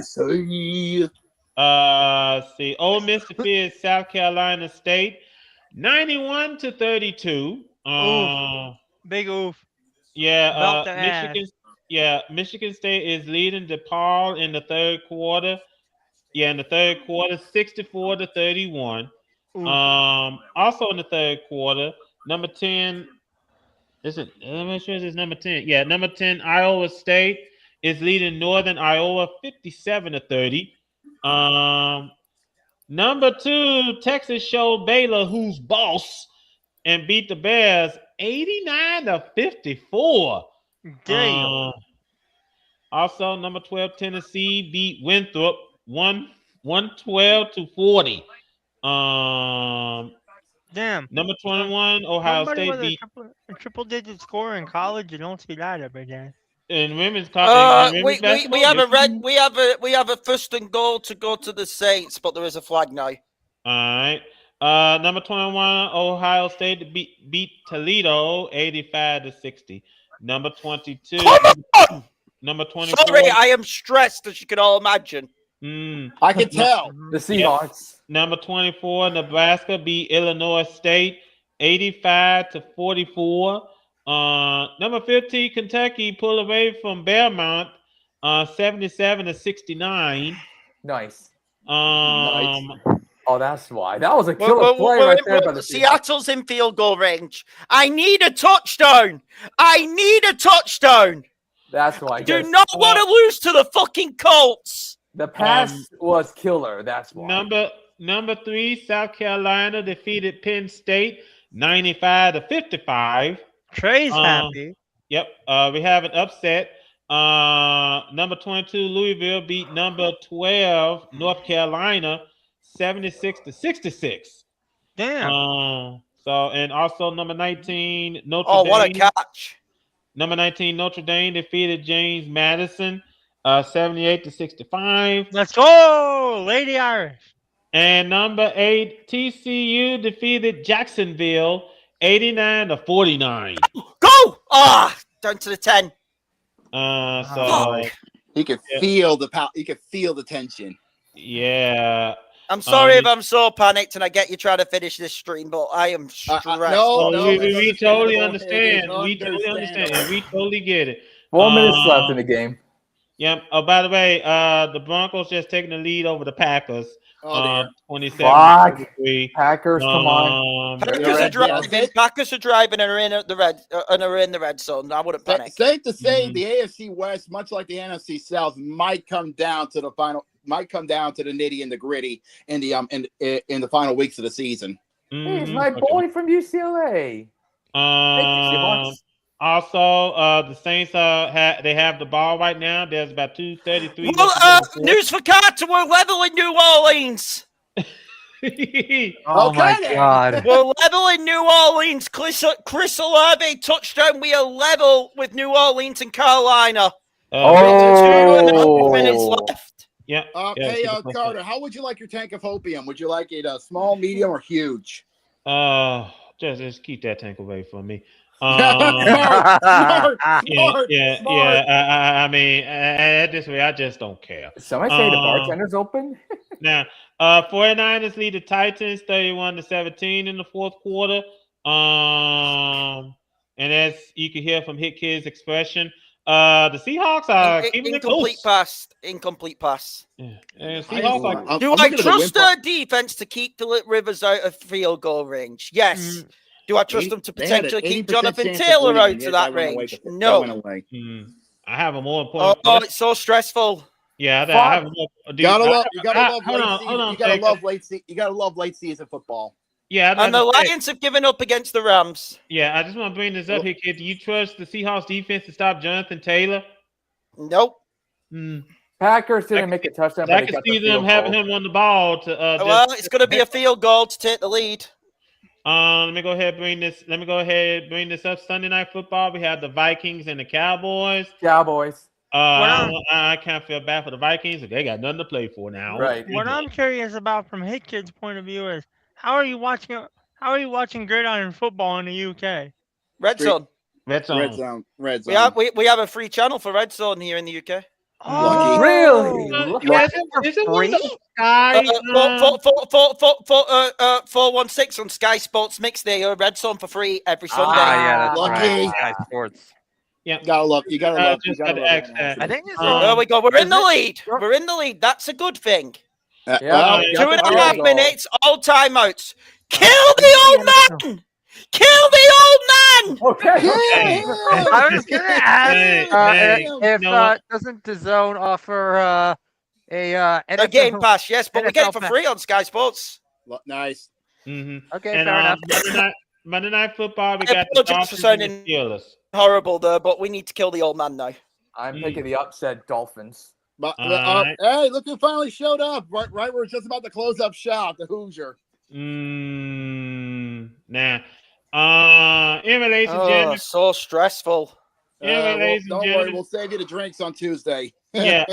Miss defeated South Carolina State 91-32. Big oof. Yeah, Belt the Michigan. ass. Yeah, Michigan State is leading DePaul in the third quarter. Yeah, in the third quarter, 64-31. Also in the third quarter, number 10. Is it? I'm not sure it's number 10. Yeah, number 10, Iowa State is leading Northern Iowa 57-30. Number 2, Texas showed Baylor who's boss and beat the Bears 89-54. Damn. Also, number 12, Tennessee beat Winthrop 112-40. Damn. Number 21, Ohio Somebody State with beat a triple digit score in college. You don't see that every day. in women's We basketball. have a red. We have a first and goal to go to the Saints, but there is a flag now. All right. Number 21, Ohio State beat Toledo 85-60. Number 22. Number 24. Sorry, I am stressed, as you can all imagine. I can tell. The Seahawks. Number 24, Nebraska beat Illinois State 85-44. Number 15, Kentucky pulled away from Belmont 77-69. Nice. Nice. Oh, that's why. That was a killer play right there by the Seattle's in field goal range. I need a touchdown. I need a touchdown. That's why. I do not want to lose to the fucking Colts. The pass was killer. That's why. Number 3, South Carolina defeated Penn State 95-55. Trey's happy. Yep. We have an upset. Number 22, Louisville beat number 12, North Carolina 76-66. Damn. And also number 19, Notre Dame. Oh, what a catch. Number 19, Notre Dame defeated James Madison 78-65. Let's go, Lady Irish. And number 8, TCU defeated Jacksonville 89-49. Go! Down to the 10. He could feel the tension. Yeah. I'm sorry if I'm so panicked and I get you trying to finish this stream, but I am stressed. We totally understand. We totally understand. And we totally get it. 4 minutes left in the game. Yeah. Oh, by the way, the Broncos just taking the lead over the Packers. 27-23. Packers, come on. Packers are driving and are in the red zone. I wouldn't panic. Safe to say, the AFC West, much like the NFC South, might come down to the nitty and the gritty in the final weeks of the season. Hey, it's my boy from UCLA. Also, the Saints they have the ball right now. There's about 2:33. Well, news for Carter, we're level in New Orleans. Oh my God! We're level in New Orleans. Chris Olave touchdown. We are level with New Orleans and Carolina. 2.5 minutes left. Yeah. Hey, Carter, how would you like your tank of opium? Would you like it small, medium, or huge? Just keep that tank away from me. Smart. I mean, at this way, I just don't care. Somebody say the bartender's open. Now, 49ers lead the Titans 31-17 in the fourth quarter. And as you can hear from Hit Kid's expression, the Seahawks are keeping it close. Incomplete pass. Yeah. Seahawks Do I trust their defense to keep Phillip Rivers out of field goal range? Yes. Do I trust them to potentially keep Jonathan Taylor out to that range? No. I have a more important. Oh, it's so stressful. Yeah, I have a more. You gotta love late season football. Yeah, and the Lions have given up against the Rams. Yeah, I just want to bring this up here, kid. Do you trust the Seahawks defense to stop Jonathan Taylor? Nope. Packers didn't make a touchdown. I can see them having him on the ball to. It's going to be a field goal to take the lead. Let me go ahead and bring this up. Sunday Night Football. We have the Vikings and the Cowboys. I can't feel bad for the Vikings. They got nothing to play for now. Right. What I'm curious about from Hit Kid's point of view is how are you watching gridiron football in the UK? Red Zone. Red Zone. Red Zone. We have a free channel for Red Zone here in the UK. Lucky. Really? Yes, is it one of those Sky? 416 on Sky Sports Mix. They are Red Zone for free every Sunday. Yeah, that's Lucky. right. Sky Sports. Yeah, You gotta love. You gotta love. You just gotta gotta love ask that. that. I think it's There we go. We're in is the it- lead. We're in the lead. That's a good thing. Well, Yeah. 2.5 minutes, all timeouts. Kill the old man! Kill the old man! Okay. I was gonna ask if no. doesn't DAZN offer a A Game Pass, yes, but we get it for NFL free on Sky Sports. Nice. Mm-hmm. Okay, And fair enough. Monday Night Football, we I got the apologize for Dolphins and the sounding Steelers. horrible there, but we need to kill the old man now. I'm picking the upset Dolphins. But Alright. hey, look who finally showed up. Right, we're just about to close up shop. The Hoosier. Nah. Anyway, ladies and gentlemen. So stressful. Anyway, Don't worry, we'll save you the drinks on Tuesday. Yeah.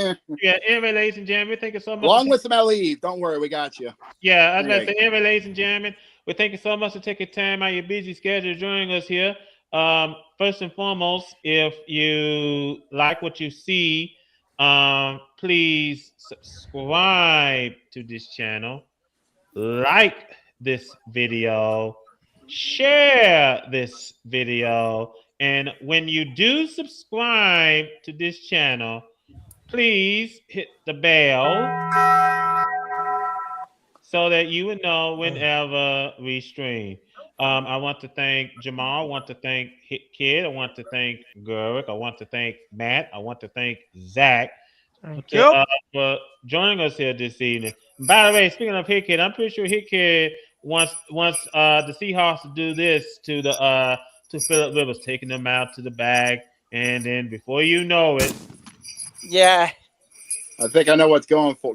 Anyway, ladies and gentlemen, thank you so much. Long with some leave. Don't worry, we got you. Yeah, I was going to say, anyway, ladies and gentlemen, we thank you so much for taking time out of your busy schedule to join us here. First and foremost, if you like what you see, please subscribe to this channel, like this video, share this video, and when you do subscribe to this channel, please hit the bell so that you would know whenever we stream. I want to thank Jamal. I want to thank Hit Kid. I want to thank Gurrick. I want to thank Matt. I want to thank Zach for joining us here this evening. By the way, speaking of Hit Kid, I'm pretty sure Hit Kid wants the Seahawks to do this to Phillip Rivers, taking them out to the bag, and then before you know it, yeah, I think I know what's going for.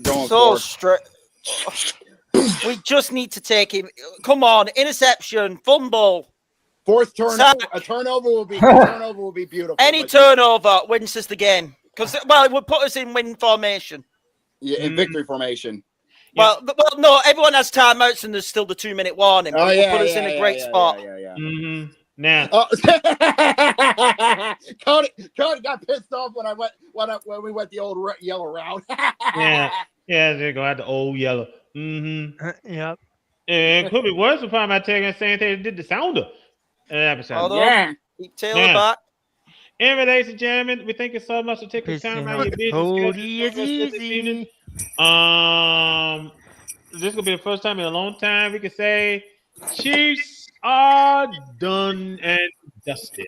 We just need to take him. Come on, interception, fumble, forced turnover. A turnover will be beautiful. Any turnover wins us the game because it would put us in win formation. Yeah, in victory formation. Well, no, everyone has timeouts and there's still the 2-minute warning. But yeah, put us in a great spot. Now, Cody got pissed off when we went the old yellow route. yeah, they go out the old yellow. Yep. It could be worse. Probably might take the same thing that did the sounder. Keep Taylor back. Anyway, ladies and gentlemen, we thank you so much for taking time out of your busy schedule this evening. This is gonna be the first time in a long time we can say Chiefs are done and dusted.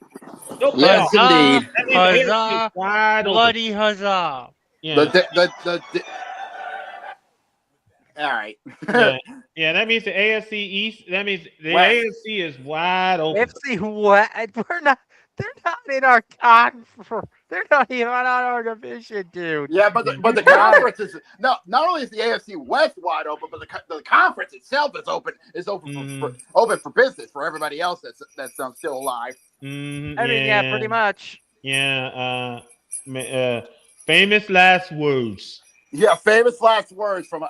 Yes, indeed. Huzzah! Bloody huzzah! Yeah. All right. Yeah, that means the AFC East. That means the AFC is wide open. AFC what? They're not in our conference. They're not even on our division, dude. Yeah, but the conference is not only is the AFC West wide open, but the conference itself is open. Is open for business for everybody else that's still alive. I mean, yeah, pretty much. Yeah. Famous last words. Yeah, famous last words from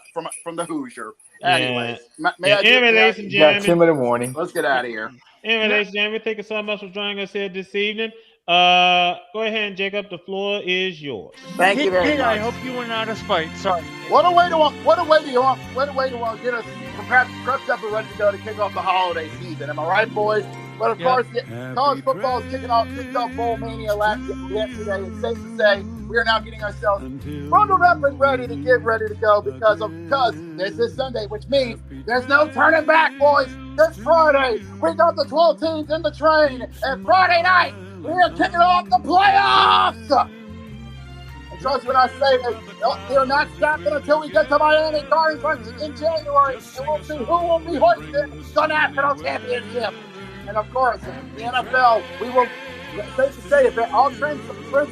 the Hoosier. Anyways, ladies and gentlemen, 2-minute warning. Let's get out of here. Anyway, ladies and gentlemen, thank you so much for joining us here this evening. Go ahead, Jacob. The floor is yours. Thank you very much. I hope you went out of spite. Sorry. What a way to get us prepped up and ready to go to kick off the holiday season. Am I right, boys? But of course, college football is kicked off Bowl Mania yesterday. It's safe to say we are now getting ourselves bundled up and ready to go because this is Sunday, which means there's no turning back, boys. This Friday, we got the 12 teams in the train, and Friday night, we are kicking off the playoffs. And trust me when I say this, they're not stopping until we get to Miami Gardens in January, and we'll see who will be hoisting the national championship. And of course, the NFL, we will, safe to say, if all trends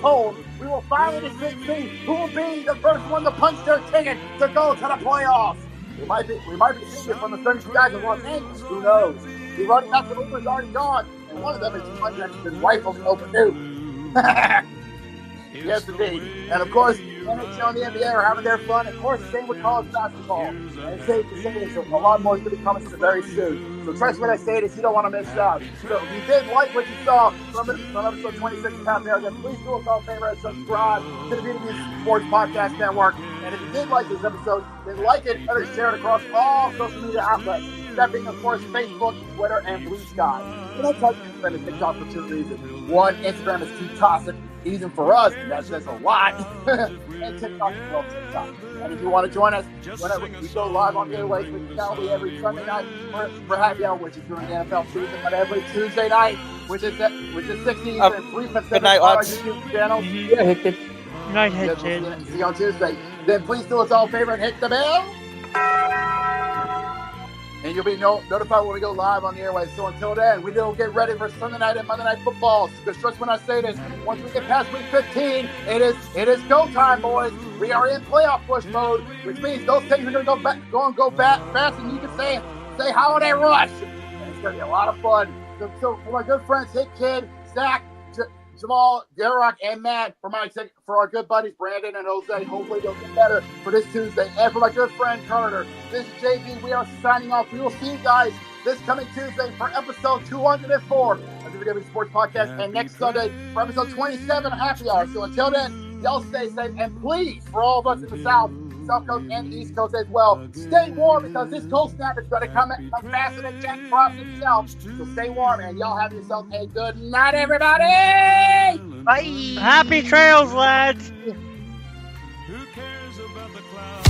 hold, we will finally see who will be the first one to punch their ticket to go to the playoffs. We might be seeing it from the 30 guys of Los Angeles. Who knows? The running back for Uber's already gone, and one of them is one that's been rifled overdue. Yes, indeed. And of course, NHL and the NBA are having their fun. Of course, same with college basketball. And it's safe to say there's a lot more is going to be coming very soon. So trust when I say this, you don't want to miss out. So if you did like what you saw from episode 26 of Happy Hour, then please do us all a favor and subscribe to the VWU Sports Podcast Network. And if you did like this episode, then like it and share it across all social media outlets. That being, of course, Facebook, Twitter, and Blue Sky. We don't touch Instagram and TikTok for two reasons. One, Instagram is too toxic, even for us, and that says a lot. And TikTok is well TikTok. And if you want to join us, whenever we go live on airways with Calvi every Sunday night for Happy Hour, which is during the NFL season, but every Tuesday night, which is 6 Eastern and 3 Pacific night, on our lads. YouTube channel. Yeah, hit it. Night, We'll kid. see you on Tuesday. Then please do us all a favor and hit the bell. And you'll be notified when we go live on the airways. So until then, we will get ready for Sunday night and Monday night football. Because trust when I say this, once we get past week 15, it is go time, boys. We are in playoff push mode, which means those things are going to go back fast, and you can say holiday rush. And it's going to be a lot of fun. So for my good friends, Hit Kid, Zach, Jamal, Derek, and Matt, for our good buddies Brandon and Jose, hopefully they'll get better for this Tuesday. And for my good friend Carter, this is JB. We are signing off. We will see you guys this coming Tuesday for episode 204 of the VWU Sports Podcast, and next Sunday for episode 27 of Happy Hour. So until then, y'all stay safe, and please, for all of us in the South Coast and the East Coast as well, stay warm, because this cold snap is going to come faster than Jack Frost himself. So stay warm, and y'all have yourself a good night, everybody. Bye. Happy trails, lads. Who cares about the clouds?